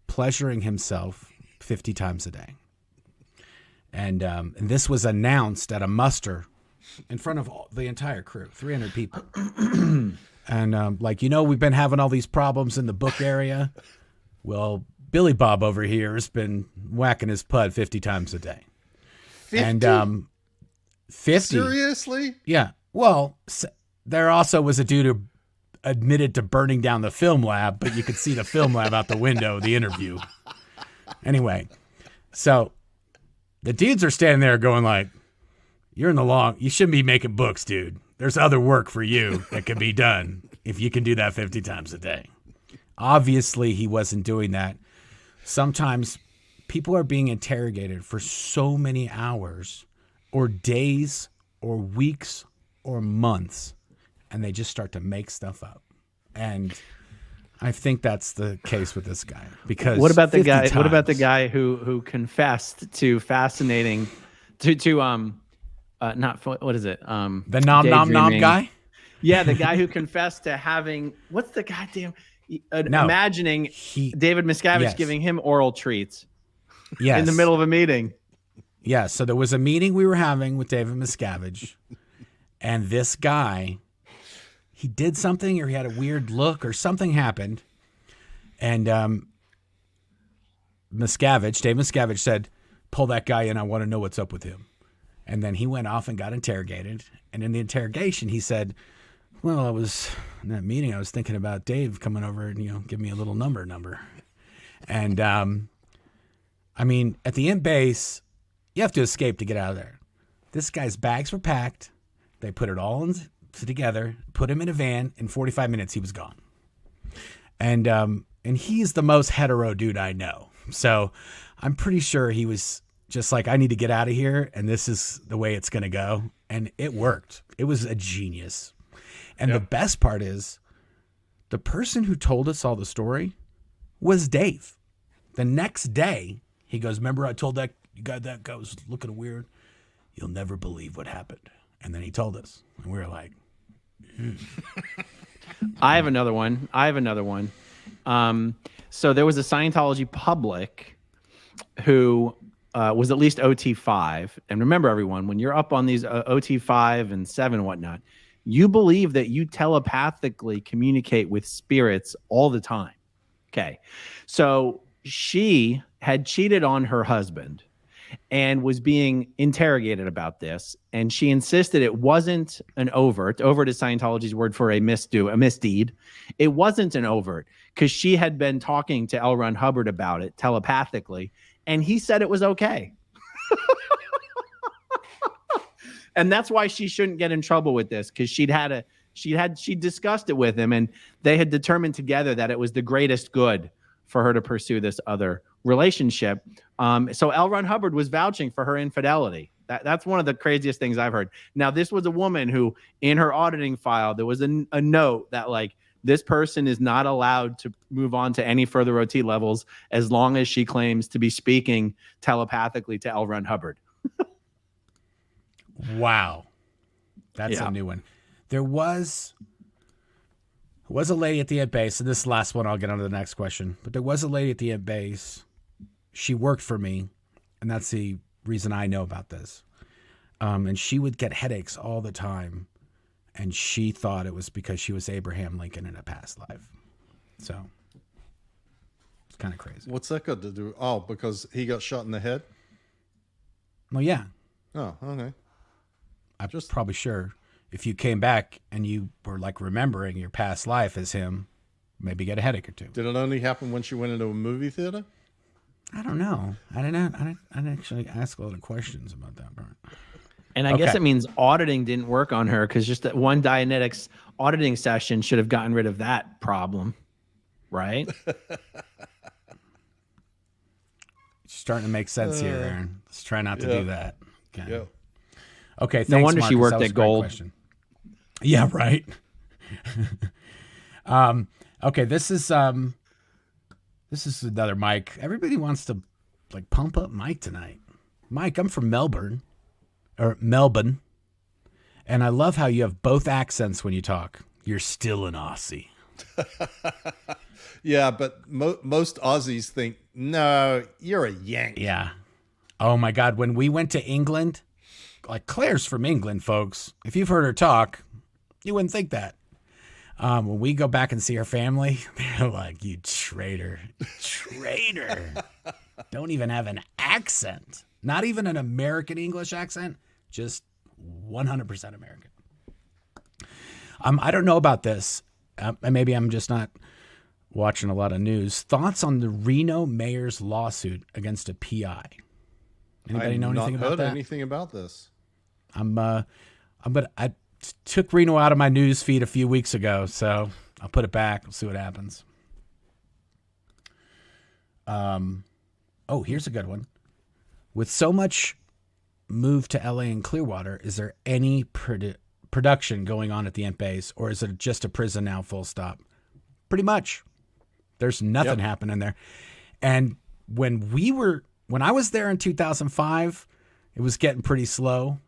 pleasuring himself 50 times a day. And this was announced at a muster in front of the entire crew, 300 people. And we've been having all these problems in the book area. Well, Billy Bob over here has been whacking his pud 50 times a day. 50? And 50. Seriously? Yeah. Well, there also was a dude who admitted to burning down the film lab, but you could see the film lab out the window of the interview. Anyway, so the dudes are standing there going like, you shouldn't be making books, dude. There's other work for you that can be done if you can do that 50 times a day. Obviously, he wasn't doing that. Sometimes people are being interrogated for so many hours or days or weeks or months, and they just start to make stuff up. And I think that's the case with this guy. Because what about the guy? times, what about the guy who confessed to fascinating not what is it? The nom guy? Yeah, the guy who confessed to having what's the goddamn imagining David Miscavige giving him oral treats. Yes. In the middle of a meeting. Yeah, so there was a meeting we were having with David Miscavige, and this guy, he did something, or he had a weird look, or something happened, And Dave Miscavige said, pull that guy in. I want to know what's up with him. And then he went off and got interrogated. And in the interrogation, he said, well, I was in that meeting. I was thinking about Dave coming over and, give me a little number. And, I mean, at the end base, you have to escape to get out of there. This guy's bags were packed. They put it all together, put him in a van. In 45 minutes, he was gone. And he's the most hetero dude I know. So I'm pretty sure he was just like, I need to get out of here, and this is the way it's going to go. And it worked. It was a genius. And the best part is the person who told us all the story was Dave. The next day, he goes, remember I told that guy was looking weird? You'll never believe what happened. And then he told us. And we were like, I have another one. So there was a Scientology public who was at least OT5. And remember, everyone, when you're up on these OT5 and 7 and whatnot, you believe that you telepathically communicate with spirits all the time. Okay. So she had cheated on her husband and was being interrogated about this. And she insisted it wasn't an overt. Overt is Scientology's word for a misdeed. It wasn't an overt because she had been talking to L. Ron Hubbard about it telepathically. And he said it was okay. And that's why she shouldn't get in trouble with this, because she discussed it with him, and they had determined together that it was the greatest good for her to pursue this other relationship. So L. Ron Hubbard was vouching for her infidelity. That's one of the craziest things I've heard. Now, this was a woman who, in her auditing file, there was a note that, like, this person is not allowed to move on to any further OT levels as long as she claims to be speaking telepathically to L. Ron Hubbard. Wow. That's a new one. There was a lady at the ant base, and this last one, I'll get on to the next question, but there was a lady at the ant base. She worked for me, and that's the reason I know about this. And she would get headaches all the time, and she thought it was because she was Abraham Lincoln in a past life. So it's kind of crazy. What's that got to do? Oh, because he got shot in the head? Well, yeah. Oh, okay. I'm probably sure if you came back and you were like remembering your past life as him, maybe get a headache or two. Did it only happen when she went into a movie theater? I don't know. I didn't actually ask a lot of questions about that part. And I guess it means auditing didn't work on her, because just that one Dianetics auditing session should have gotten rid of that problem, right? It's starting to make sense here, Aaron. Let's try not to do that. Okay. Yeah. Okay. Thanks, No wonder Marcus. she worked That was at a great Gold. question. Yeah. Right. Okay. This is another Mike. Everybody wants to like pump up Mike tonight. Mike, I'm from Melbourne, and I love how you have both accents when you talk. You're still an Aussie. Yeah, but most Aussies think, no, you're a Yank. Yeah. Oh my God. When we went to England, like Claire's from England, folks. If you've heard her talk, you wouldn't think that. When we go back and see her family, they're like, you traitor. Don't even have an accent. Not even an American English accent. Just 100% American. I don't know about this. Maybe I'm just not watching a lot of news. Thoughts on the Reno mayor's lawsuit against a PI? Anybody know anything about that? I've not heard anything about this. I took Reno out of my news feed a few weeks ago, so I'll put it back. We'll see what happens. Here's a good one. With so much move to LA and Clearwater, is there any production going on at the Ant Base, or is it just a prison now, full stop? Pretty much. There's nothing happening there. And when I was there in 2005, it was getting pretty slow.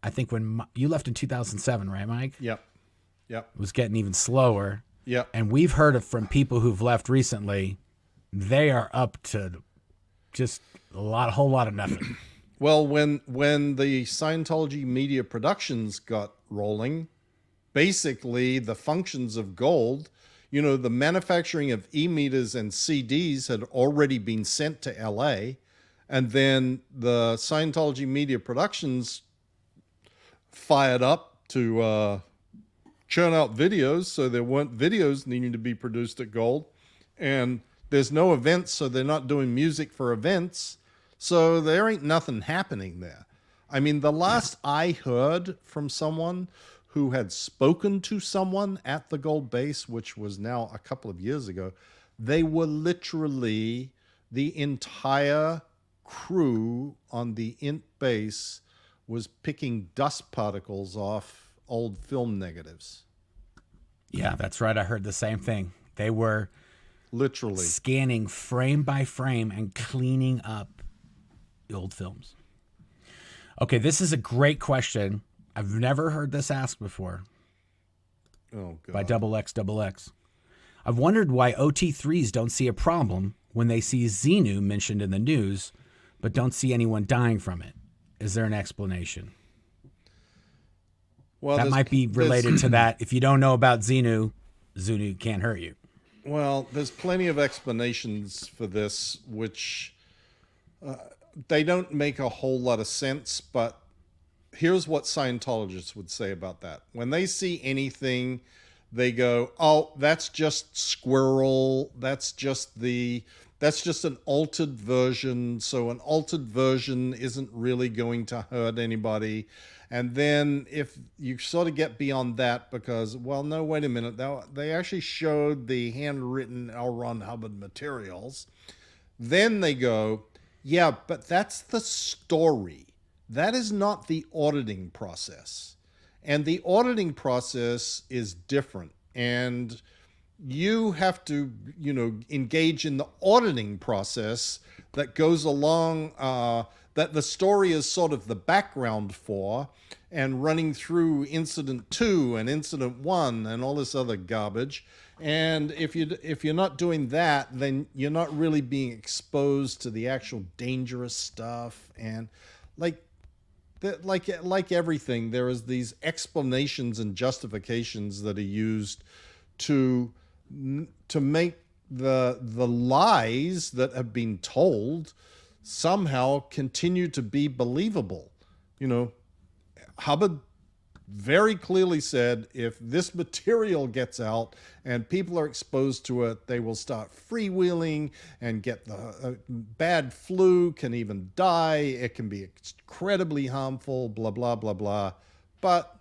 I think when you left in 2007, right, Mike? Yep. It was getting even slower. Yep. And we've heard from people who've left recently, they are up to just a whole lot of nothing. Well, when the Scientology media productions got rolling, basically the functions of Gold, the manufacturing of e-meters and CDs had already been sent to LA, and then the Scientology Media Productions fired up to churn out videos, so there weren't videos needing to be produced at Gold, and there's no events, so they're not doing music for events, so there ain't nothing happening there. I mean, the last I heard from someone who had spoken to someone at the Gold Base, which was now a couple of years ago, they were literally, the entire crew on the INT base was picking dust particles off old film negatives. Yeah, that's right. I heard the same thing. They were literally scanning frame by frame and cleaning up the old films. Okay, this is a great question. I've never heard this asked before. Oh, God. By XXX. I've wondered why OT3s don't see a problem when they see Xenu mentioned in the news, but don't see anyone dying from it. Is there an explanation? Well, that might be related to that. If you don't know about Xenu can't hurt you. Well, there's plenty of explanations for this, which they don't make a whole lot of sense, but here's what Scientologists would say about that. When they see anything, they go, oh, that's just squirrel. That's just an altered version. So an altered version isn't really going to hurt anybody. And then if you sort of get beyond that because, well, no, wait a minute. They actually showed the handwritten L. Ron Hubbard materials. Then they go, yeah, but that's the story. That is not the auditing process. And the auditing process is different. And you have to, engage in the auditing process that goes along, that the story is sort of the background for, and running through incident 2 and incident 1 and all this other garbage. And if you're not doing that, then you're not really being exposed to the actual dangerous stuff. And like everything, there is these explanations and justifications that are used to make the lies that have been told somehow continue to be believable. Hubbard very clearly said if this material gets out and people are exposed to it, they will start freewheeling and get the bad flu, can even die. It can be incredibly harmful, blah, blah, blah, blah. But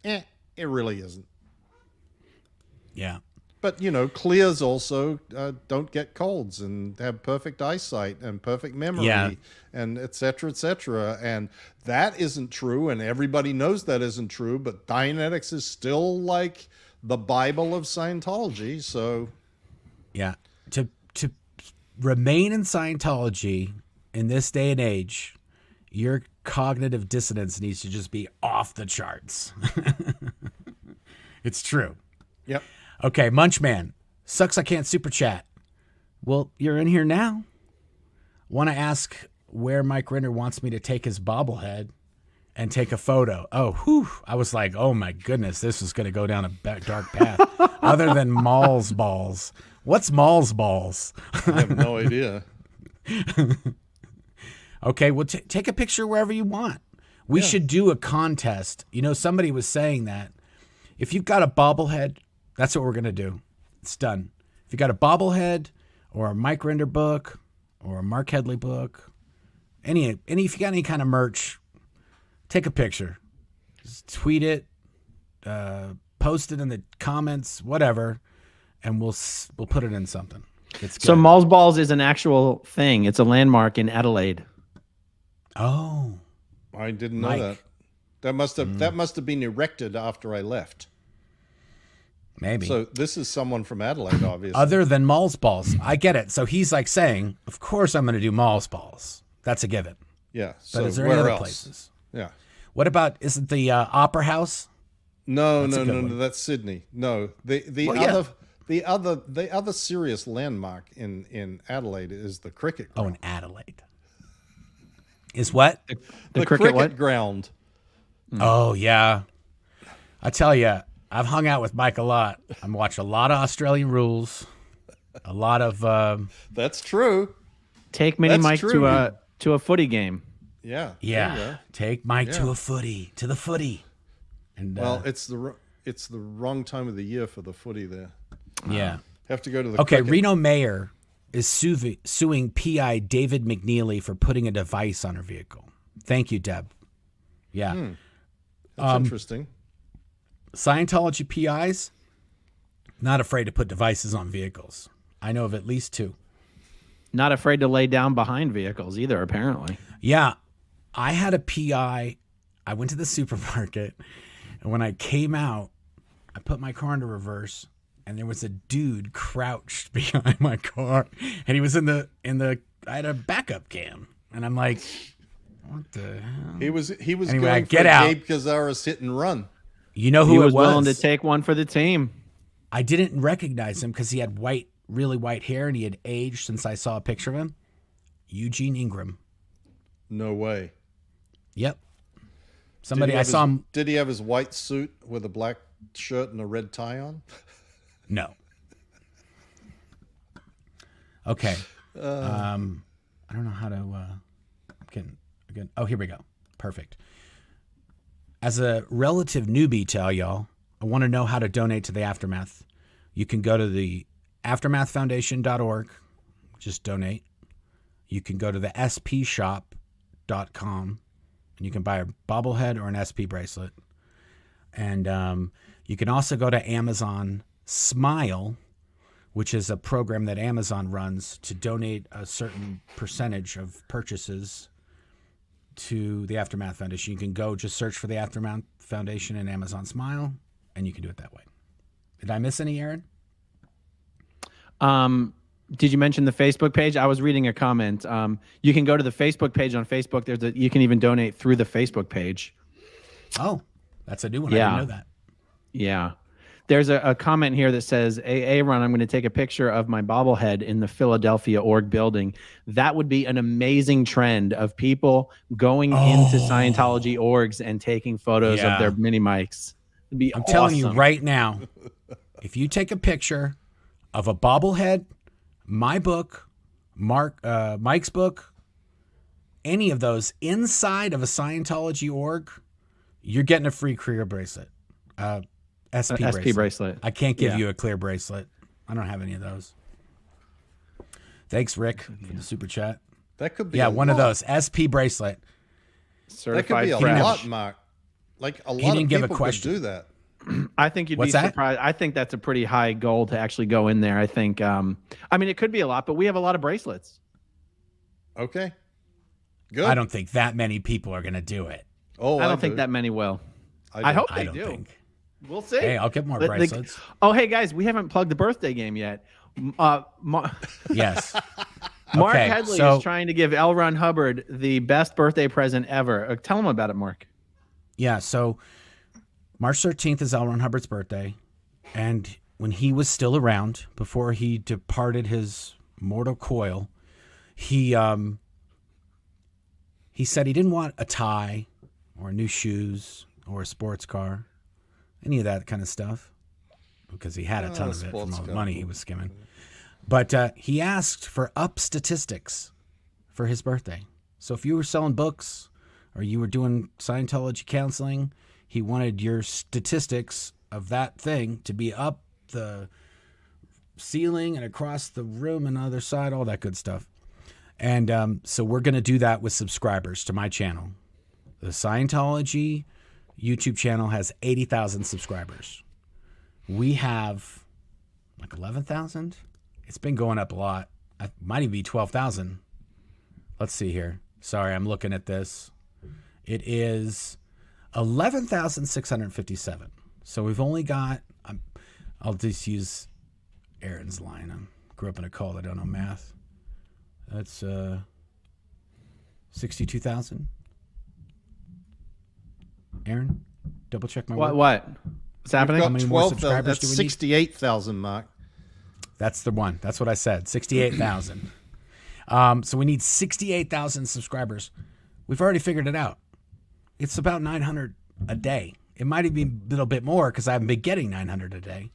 it really isn't. Yeah. But, clears also don't get colds and have perfect eyesight and perfect memory and et cetera, et cetera. And that isn't true. And everybody knows that isn't true. But Dianetics is still like the Bible of Scientology. So, yeah, to remain in Scientology in this day and age, your cognitive dissonance needs to just be off the charts. It's true. Yep. Okay, Munchman. Sucks I can't super chat. Well, you're in here now. Want to ask where Mike Rinder wants me to take his bobblehead and take a photo. Oh, whew. I was like, oh my goodness, this is going to go down a dark path. Other than Mall's balls. What's Mall's balls? I have no idea. Okay, well, take a picture wherever you want. We should do a contest. Somebody was saying that if you've got a bobblehead, that's what we're going to do. It's done. If you got a bobblehead or a Mike Rinder book or a Mark Headley book, if you got any kind of merch, take a picture. Just tweet it, post it in the comments, whatever, and we'll put it in something. It's good. So Mall's Balls is an actual thing. It's a landmark in Adelaide. Oh. I didn't know that. That must have been erected after I left. Maybe. So this is someone from Adelaide, obviously. Other than Mall's Balls. I get it. So he's like saying, of course I'm going to do Mall's Balls. That's a given. Yeah. But So is there where any other else? places? Yeah. What about, isn't the Opera House? No, That's a good no. one. That's Sydney. No, the other serious landmark in Adelaide is the cricket Oh, ground. in Adelaide. Is what? The cricket what? ground. Oh, yeah. I tell you, I've hung out with Mike a lot. I've watched a lot of Australian Rules, a lot of. That's true. Take Mini Mike to a footy game. Yeah. Yeah. Take Mike to the footy. And well, it's the wrong time of the year for the footy there. Yeah. Have to go to the Okay, cricket. Reno Mayor is suing PI David McNeely for putting a device on her vehicle. Thank you, Deb. Yeah. That's interesting. Scientology PIs, not afraid to put devices on vehicles. I know of at least 2. Not afraid to lay down behind vehicles either, apparently. Yeah. I had a PI. I went to the supermarket, and when I came out, I put my car into reverse, and there was a dude crouched behind my car, and he was in the I had a backup cam, and I'm like, what the hell? He was Anyway, going get for out. Gabe Cazares hit and run. You know who He it was willing to take one for the team. I didn't recognize him because he had really white hair, and he had aged since I saw a picture of him. Eugene Ingram. No way. Yep. Somebody I saw him. Did he have his white suit with a black shirt and a red tie on? No. Okay. I don't know how to get. Oh, here we go. Perfect. As a relative newbie to all y'all, I want to know how to donate to the Aftermath. You can go to the aftermathfoundation.org. Just donate. You can go to the spshop.com and you can buy a bobblehead or an SP bracelet. And you can also go to Amazon Smile, which is a program that Amazon runs to donate a certain percentage of purchases to the Aftermath Foundation. You can go just search for the Aftermath Foundation in Amazon Smile, and you can do it that way. Did I miss any, Aaron? Did you mention the Facebook page? I was reading a comment. You can go to the Facebook page on Facebook. You can even donate through the Facebook page. Oh, that's a new one. Yeah. I didn't know that. Yeah. There's a comment here that says, Aaron, I'm going to take a picture of my bobblehead in the Philadelphia org building. That would be an amazing trend of people going into Scientology orgs and taking photos of their mini mics. It'd be I'm awesome. telling you right now, if you take a picture of a bobblehead, my book, Mike's book, any of those inside of a Scientology org, you're getting a free career bracelet. SP bracelet. I can't give you a clear bracelet. I don't have any of those. Thanks, Rick, for the super chat. That could be one of those SP bracelet. Certified that could be a lot, Mark. Like a lot of people could do that. I think you'd be surprised. I think that's a pretty high goal to actually go in there. I think, I mean, it could be a lot, but we have a lot of bracelets. Okay. Good. I don't think that many people are going to do it. Oh, I don't think that many will. I hope they do. We'll see. Hey, I'll get more bracelets. Hey, guys, we haven't plugged the birthday game yet. Yes. Mark Headley is trying to give L. Ron Hubbard the best birthday present ever. Tell him about it, Mark. Yeah, so March 13th is L. Ron Hubbard's birthday. And when he was still around, before he departed his mortal coil, he said he didn't want a tie or new shoes or a sports car, any of that kind of stuff, because he had a ton of it from all the money he was skimming. But he asked for up statistics for his birthday. So if you were selling books or you were doing Scientology counseling, he wanted your statistics of that thing to be up the ceiling and across the room and the other side, all that good stuff. And so we're going to do that with subscribers to my channel. The Scientology YouTube channel has 80,000 subscribers. We have like 11,000. It's been going up a lot. It might even be 12,000. Let's see here. Sorry, I'm looking at this. It is 11,657. So we've only got, I'll just use Aaron's line. I grew up in a cult. I don't know math. That's 62,000. Aaron, double check my work. What's happening? How many more subscribers do we need? 68,000, Mark. That's the one. That's what I said. 68,000. So we need 68,000 subscribers. We've already figured it out. It's about 900 a day It might even be a little bit more because I haven't been getting 900 a day.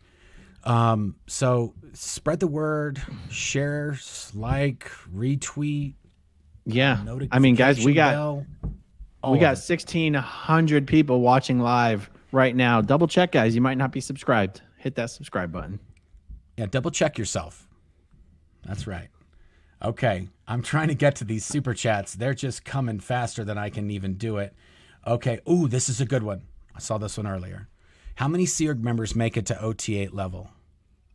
So spread the word, share, like, retweet. Yeah. I mean, guys, we got bell, 1,600 people watching live right now. Double check, guys. You might not be subscribed. Hit that subscribe button. Yeah, double check yourself. That's right. Okay, I'm trying to get to these super chats. They're just coming faster than I can even do it. Okay. Ooh, this is a good one. I saw this one earlier. How many Sea Org members make it to OT8 level?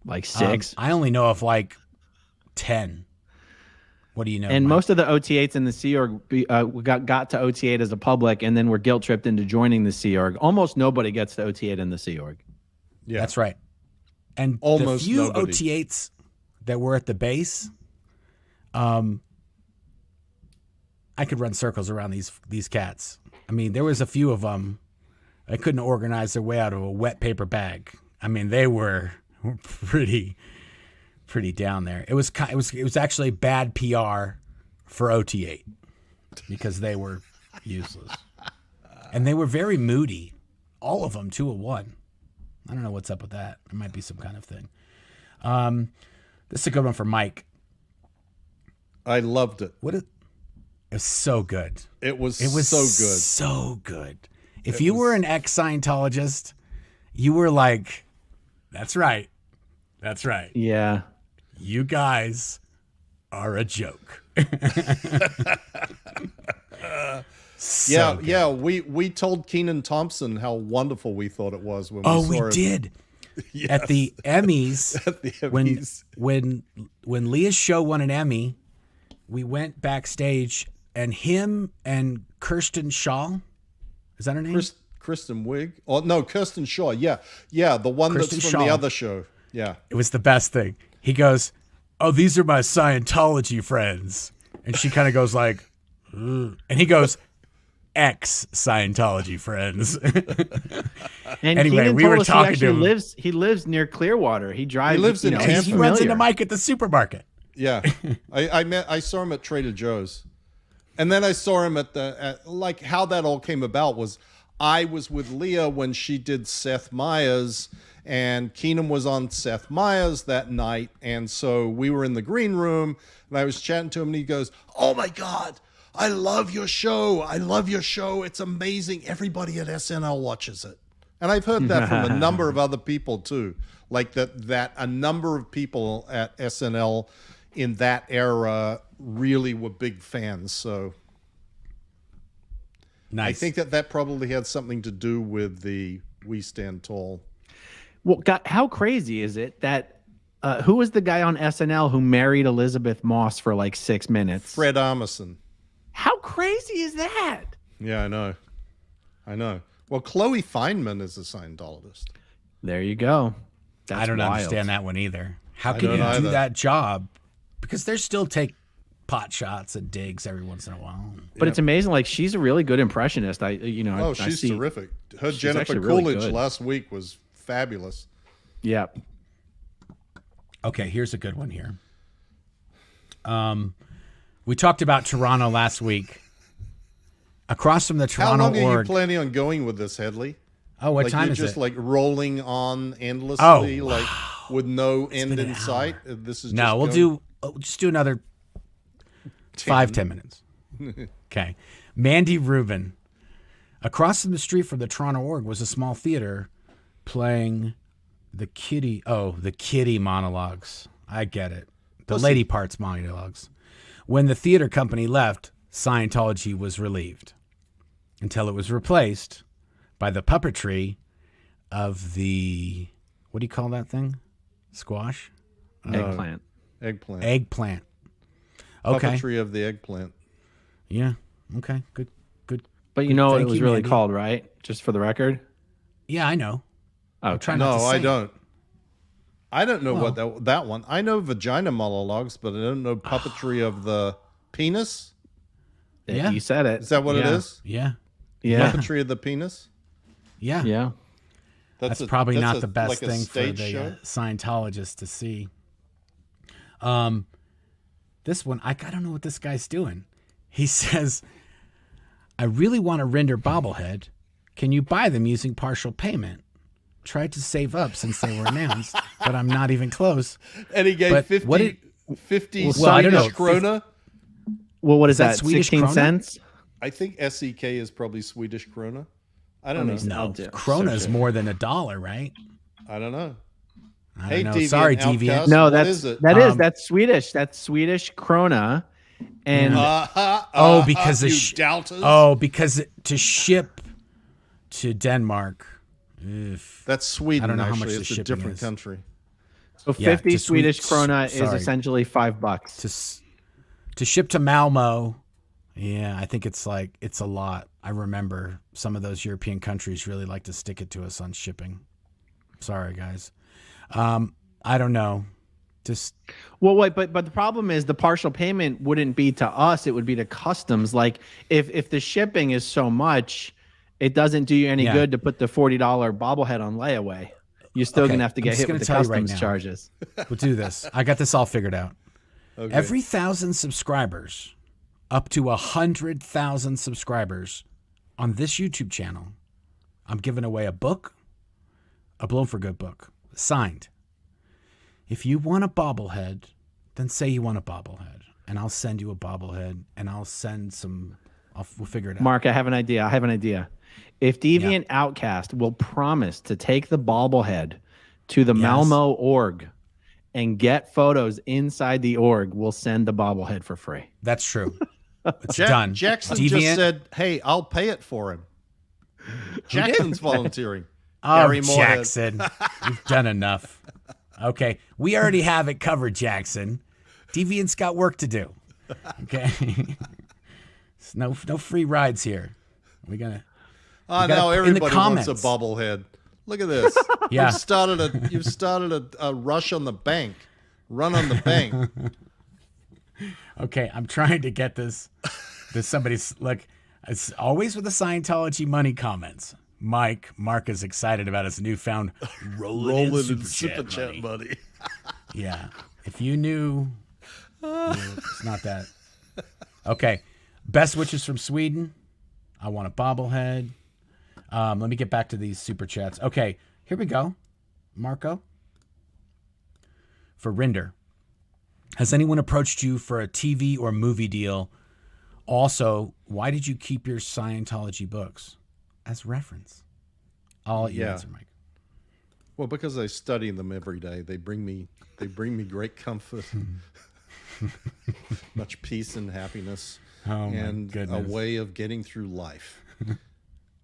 Like 6. I only know of like 10. What do you know? And Mike? most of the OT8s in the Sea Org got to OT8 as a public, and then were guilt tripped into joining the Sea Org. Almost nobody gets to OT8 in the Sea Org. Yeah, That's right. And Almost the few nobody. OT8s that were at the base, I could run circles around these cats. I mean, there was a few of them. They couldn't organize their way out of a wet paper bag. I mean, they were pretty down there. It was actually bad PR for OT8 because they were useless, and they were very moody. All of them, 201. I don't know what's up with that. There might be some kind of thing. This is a good one for Mike. I loved it. It was so good. It was so good. So good. If you were an ex-Scientologist, you were like, that's right. That's right. Yeah. You guys are a joke. Yeah. We told Kenan Thompson how wonderful we thought it was when we saw we it. did. Yes. At the Emmys, At the Emmys. when Leah's show won an Emmy, we went backstage, and him and Kirsten Shaw, is that her name? Kristen Wiig? Oh no, Kirsten Shaw. Yeah, the one Kirsten that's from the Shaw. other show. Yeah. It was the best thing. He goes, "Oh, these are my Scientology friends," and she kind of goes like, "Ugh." And he goes, "Ex-Scientology friends." And Anyway, Keenan we told were us talking to him. He lives near Clearwater. He drives. He lives in he's Tampa. He runs into familiar. Mike at the supermarket. Yeah, I saw him at Trader Joe's, and then I saw him at like how that all came about was I was with Leah when she did Seth Meyers, and Keenan was on Seth Meyers that night, and so we were in the green room, and I was chatting to him, and he goes, "Oh my God, I love your show! I love your show! It's amazing! Everybody at SNL watches it." And I've heard that from a number of other people too, like that a number of people at SNL in that era really were big fans. So Nice. I think that probably had something to do with the We Stand Tall. Well, God, how crazy is it that who was the guy on SNL who married Elizabeth Moss for like 6 minutes? Fred Armisen. How crazy is that? Yeah, I know. Well, Chloe Feynman is a Scientologist. There you go. That's I don't wild. understand that one either. How can don't you either. do that job? Because they still take pot shots and digs every once in a while. But it's amazing. Like, she's a really good impressionist. Oh, she's terrific. Her She's Jennifer actually really Coolidge good. last week was fabulous. Yeah. Okay, here's a good one here. We talked about Toronto last week. Across from the How Toronto long are you org. planning on going with this, Headley? Oh, what Like time you're is just it? like rolling on endlessly, like with no end been in an sight. hour. This is No, just we'll going- just do another 5-10 minutes. Okay. Mandy Rubin. Across from the street from the Toronto org was a small theater playing the kitty monologues. I get it. The lady parts monologues. When the theater company left, Scientology was relieved until it was replaced by the puppetry of the, what do you call that thing? Squash? Eggplant. Eggplant. Eggplant. Okay. Puppetry of the eggplant. Yeah. Okay. Good. But you know what it Thank was you, really Mandy. called, right? Just for the record. Yeah, I know. Oh, trying not No, to I say. don't. I don't know what that one. I know vagina monologues, but I don't know puppetry of the penis. Yeah. You said it. Is that what it Yeah. is? Yeah. Yeah. Puppetry of the penis. Yeah. Yeah. That's probably that's not the best like a thing for stage the show? Scientologists to see. This one, I don't know what this guy's doing. He says, "I really want a Rinder bobblehead. Can you buy them using partial payment? Tried to save up since they were announced, but I'm not even close. And he gave But 50 well, I don't know. Swedish krona. Well, what is that that? Swedish 16 krona? cents? I think SEK is probably Swedish krona. I don't know. No, do- krona is search it. more than $1, right? I don't know. I Hey, don't know. Deviant Sorry, Outcast. Deviant. No, What that's is it? that's Swedish. That's Swedish krona. And Because you of doubters. because to ship to Denmark. That's Sweden. I don't know how actually. much the It's a shipping different is. country. so Yeah, 50 to Swedish krona is sorry. essentially $5. To ship to Malmo. Yeah, I think it's a lot. I remember some of those European countries really like to stick it to us on shipping. Sorry, guys. I don't know. Just Well, wait, but the problem is the partial payment wouldn't be to us; it would be to customs. Like if the shipping is so much, it doesn't do you any good to put the $40 bobblehead on layaway. You're still Okay, gonna have to I'm get just hit gonna with the tell you right customs now. charges. we'll do this. I got this all figured out. Okay. Every 1,000 subscribers, up to 100,000 subscribers on this YouTube channel, I'm giving away a book, a Blown for Good book, signed. If you want a bobblehead, then say you want a bobblehead, and I'll send you a bobblehead, and I'll send some. We'll figure it out. Mark, I have an idea. If Deviant Outcast will promise to take the bobblehead to the Malmo org and get photos inside the org, we'll send the bobblehead for free. That's true. It's done. Jackson Deviant. just said, "Hey, I'll pay it for him." Jackson's volunteering. Oh, Gary Moorhead. Jackson, you've done enough. Okay, we already have it covered, Jackson. Deviant's got work to do. Okay, no free rides here. We gonna. Now in the everybody wants a comments. bobblehead. Look at this. Yeah. You've started a rush on the bank. Run on the bank. Okay, I'm trying to get this. Somebody's look. It's always with the Scientology money comments. Mark is excited about his newfound rolling in super chat money. buddy. Yeah, if you knew, it's not that. Okay, best wishes from Sweden. I want a bobblehead. Let me get back to these super chats. Okay, here we go. Marco. For Rinder. Has anyone approached you for a TV or movie deal? Also, why did you keep your Scientology books as reference? I'll let you answer, Mike. Well, because I study them every day, they bring me great comfort, much peace and happiness, and a way of getting through life.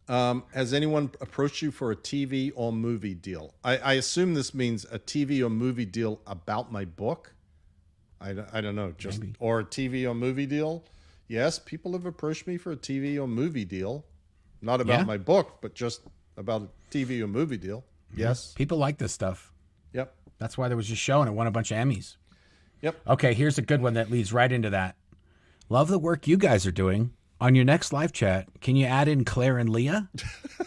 Has anyone approached you for a TV or movie deal? I assume this means a TV or movie deal about my book. I don't know, or a TV or movie deal. Yes, people have approached me for a TV or movie deal, not about my book, but just about a TV or movie deal. Yes, People like this stuff. Yep. That's why there was a show and it won a bunch of Emmys. Yep. Okay, here's a good one that leads right into that. Love the work you guys are doing. On your next live chat, can you add in Claire and Leah?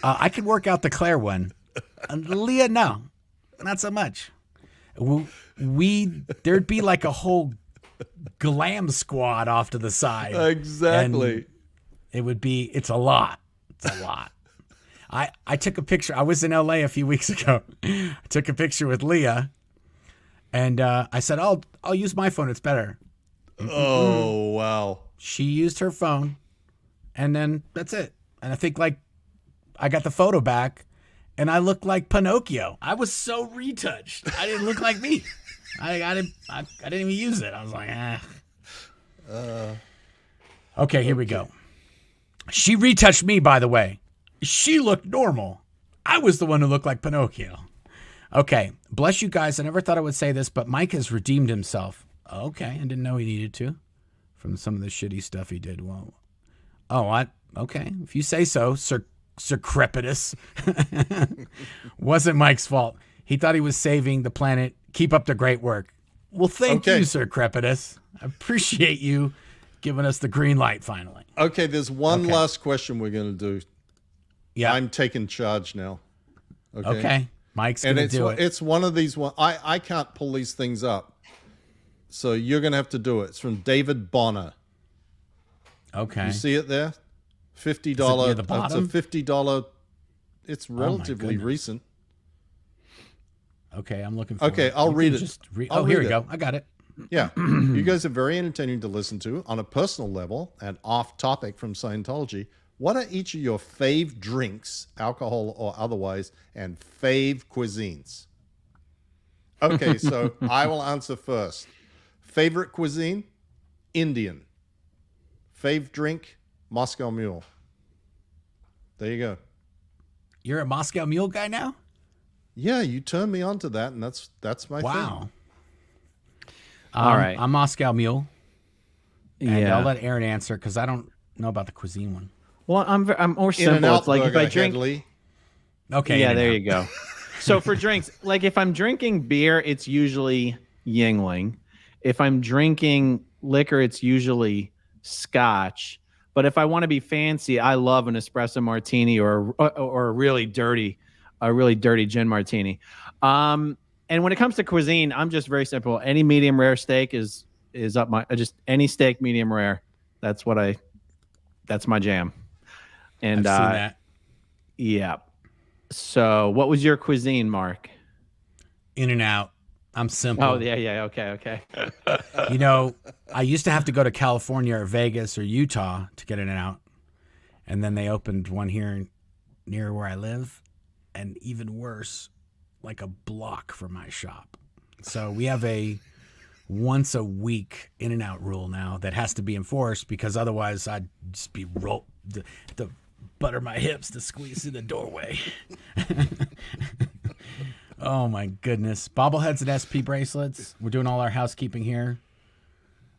I could work out the Claire one. Leah, no, not so much. There'd be like a whole glam squad off to the side. Exactly. And it would be, it's a lot. It's a lot. I took a picture. I was in LA a few weeks ago. I took a picture with Leah and I said, I'll use my phone. It's better. Oh, wow. She used her phone and then that's it. And I think like I got the photo back and I looked like Pinocchio. I was so retouched. I didn't look like me. I didn't even use it. I was like, Okay, here we go. She retouched me, by the way. She looked normal. I was the one who looked like Pinocchio. Okay, bless you guys. I never thought I would say this, but Mike has redeemed himself. Okay, I didn't know he needed to from some of the shitty stuff he did. Well, okay, if you say so, Sir Crepitus. Wasn't Mike's fault. He thought he was saving the planet. Keep up the great work. Well, thank you, Sir Crepitus. I appreciate you giving us the green light finally. Okay, there's one last question we're going to do. Yeah. I'm taking charge now. Okay. Mike's going to do it. It's one of these one. I can't pull these things up. So you're going to have to do it. It's from David Bonner. Okay. You see it there? $50. Is it near the It's a bottom? $50 It's relatively goodness. recent. Okay, I'm looking for Okay, it. I'll You read can it. just I'll here read we it. go. I got it. Yeah, you guys are very entertaining to listen to on a personal level and off topic from Scientology. What are each of your fave drinks, alcohol or otherwise, and fave cuisines? Okay, so I will answer first. Favorite cuisine? Indian. Fave drink? Moscow Mule. There you go. You're a Moscow Mule guy now? Yeah, you turned me on to that, and that's my thing. Wow. All right. I'm Moscow Mule. And Yeah. I'll let Aaron answer because I don't know about the cuisine one. Well, I'm more In and simple. out It's like if I burger, drink. Headley. Okay. Yeah, In-N-Out. there you go. So for drinks, like if I'm drinking beer, it's usually Yingling. If I'm drinking liquor, it's usually Scotch. But if I want to be fancy, I love an espresso martini or a really dirty gin martini. And when it comes to cuisine, I'm just very simple. Any medium rare steak is up my just any steak medium rare. That's my jam. And I've seen that. yeah. So what was your cuisine, Mark? In-N-Out. I'm simple. Oh, yeah. Okay. You know, I used to have to go to California or Vegas or Utah to get In-N-Out. And then they opened one here near where I live. And even worse, like a block from my shop. So we have a once a week In-N-Out rule now that has to be enforced because otherwise I'd just be to butter my hips to squeeze through the doorway. Oh my goodness. Bobbleheads and SP bracelets. We're doing all our housekeeping here.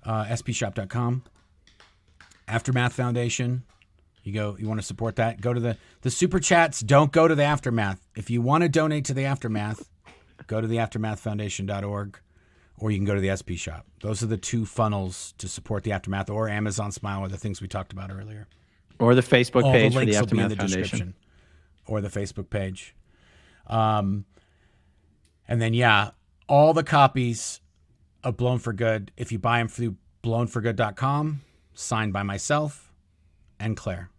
spshop.com. Aftermath Foundation. You want to support that? Go to the super chats. Don't go to the Aftermath. If you want to donate to the Aftermath, go to the aftermathfoundation.org or you can go to the SP shop. Those are the two funnels to support the Aftermath or Amazon Smile or the things we talked about earlier. Or the Facebook All page the for the links will be in Aftermath the Foundation. description or the Facebook page. And then, all the copies of Blown for Good, if you buy them through blownforgood.com, signed by myself and Claire,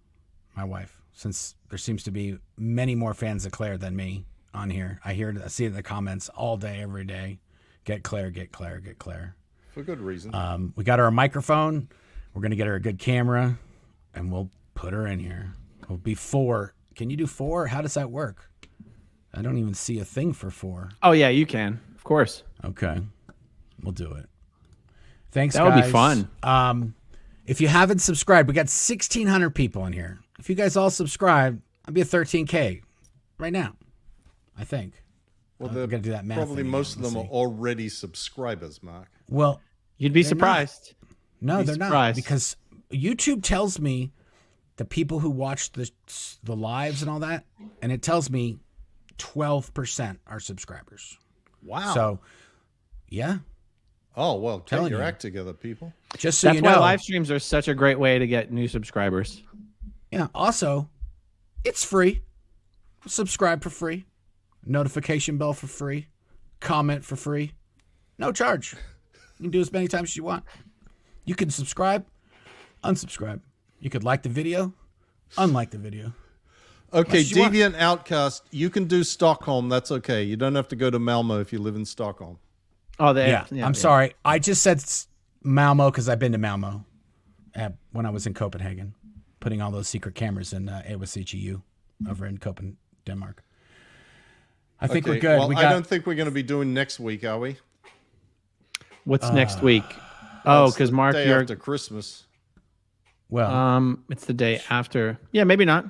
my wife, since there seems to be many more fans of Claire than me on here. I see it in the comments all day, every day. Get Claire, get Claire, get Claire. For good reason. We got her a microphone. We're going to get her a good camera, and we'll put her in here. It'll be 4. Can you do 4? How does that work? I don't even see a thing for 4. Oh yeah, you can. Of course. Okay. We'll do it. Thanks, That guys. would be fun. If you haven't subscribed, we got 1,600 people in here. If you guys all subscribe, I'll be at 13K right now, I think. Well, we're going to do that math. probably thing most again. of them Let's are already subscribers, Mark. Well, You'd be They're surprised. no, Be they're not. surprised. Because YouTube tells me the people who watch the lives and all that, and it tells me 12% are subscribers. Wow. So, yeah. Oh, well, get Telling your you. act together, people. Just so That's you why know. live streams are such a great way to get new subscribers. Yeah. Also, it's free. Subscribe for free. Notification bell for free. Comment for free. No charge. You can do as many times as you want. You can subscribe, unsubscribe. You could like the video, unlike the video. Okay, Much as you want. Deviant Outcast, you can do Stockholm. That's okay. You don't have to go to Malmo if you live in Stockholm. Oh, they. Yeah. I'm sorry. I just said Malmo because I've been to Malmo when I was in Copenhagen, putting all those secret cameras in AWSCU over in Copenhagen, Denmark. I think we're good. Well, We I got, don't think we're going to be doing next week, are we? What's next week? Oh, It's because the Mark, day you're. after Christmas. well, It's the day after. Yeah, maybe not.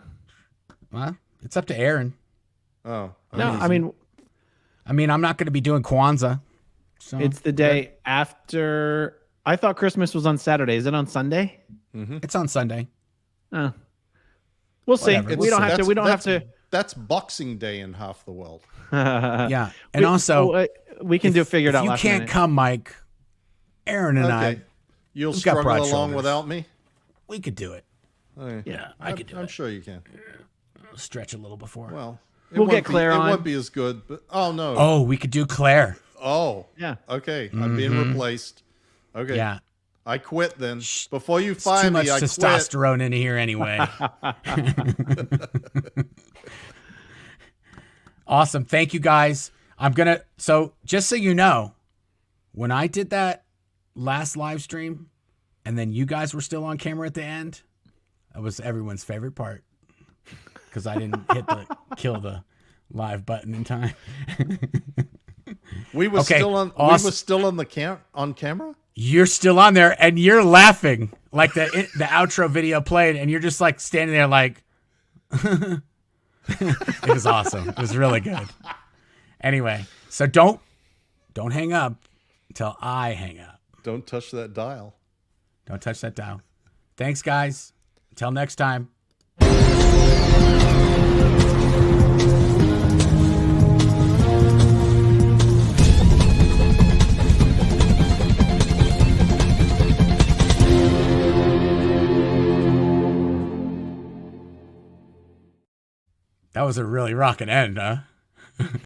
it's up to Aaron. Oh, No, amazing. I mean, I'm not going to be doing Kwanzaa. So it's the day after. I thought Christmas was on Saturday. Is it on Sunday? it's on Sunday. Oh. We'll see. Whatever. We don't have to. We don't have to. That's Boxing Day in half the world. Yeah, and also we can figure it out. if you last can't minute. come, Mike, Aaron and Okay. You'll we've got struggle broad along shoulders. without me? we could do it. Okay. Yeah, I could do I'm it. sure you can. Stretch a little before. Well, We'll won't get Claire be, on. It won't be as good, but oh no. Oh, we could do Claire. Oh. Yeah. Okay, I'm being replaced. Okay. Yeah. I quit then. Before you It's fire too much me, I quit. testosterone in here anyway. Awesome. Thank you, guys. So just so you know, when I did that last live stream and then you guys were still on camera at the end, that was everyone's favorite part because I didn't hit the kill the live button in time. We were still on. Awesome. We were still on camera. You're still on there and you're laughing like the outro video played and you're just like standing there like it was awesome. It was really good. Anyway, so don't hang up until I hang up. Don't touch that dial. Don't touch that dial. Thanks, guys. Until next time. That was a really rockin' end, huh?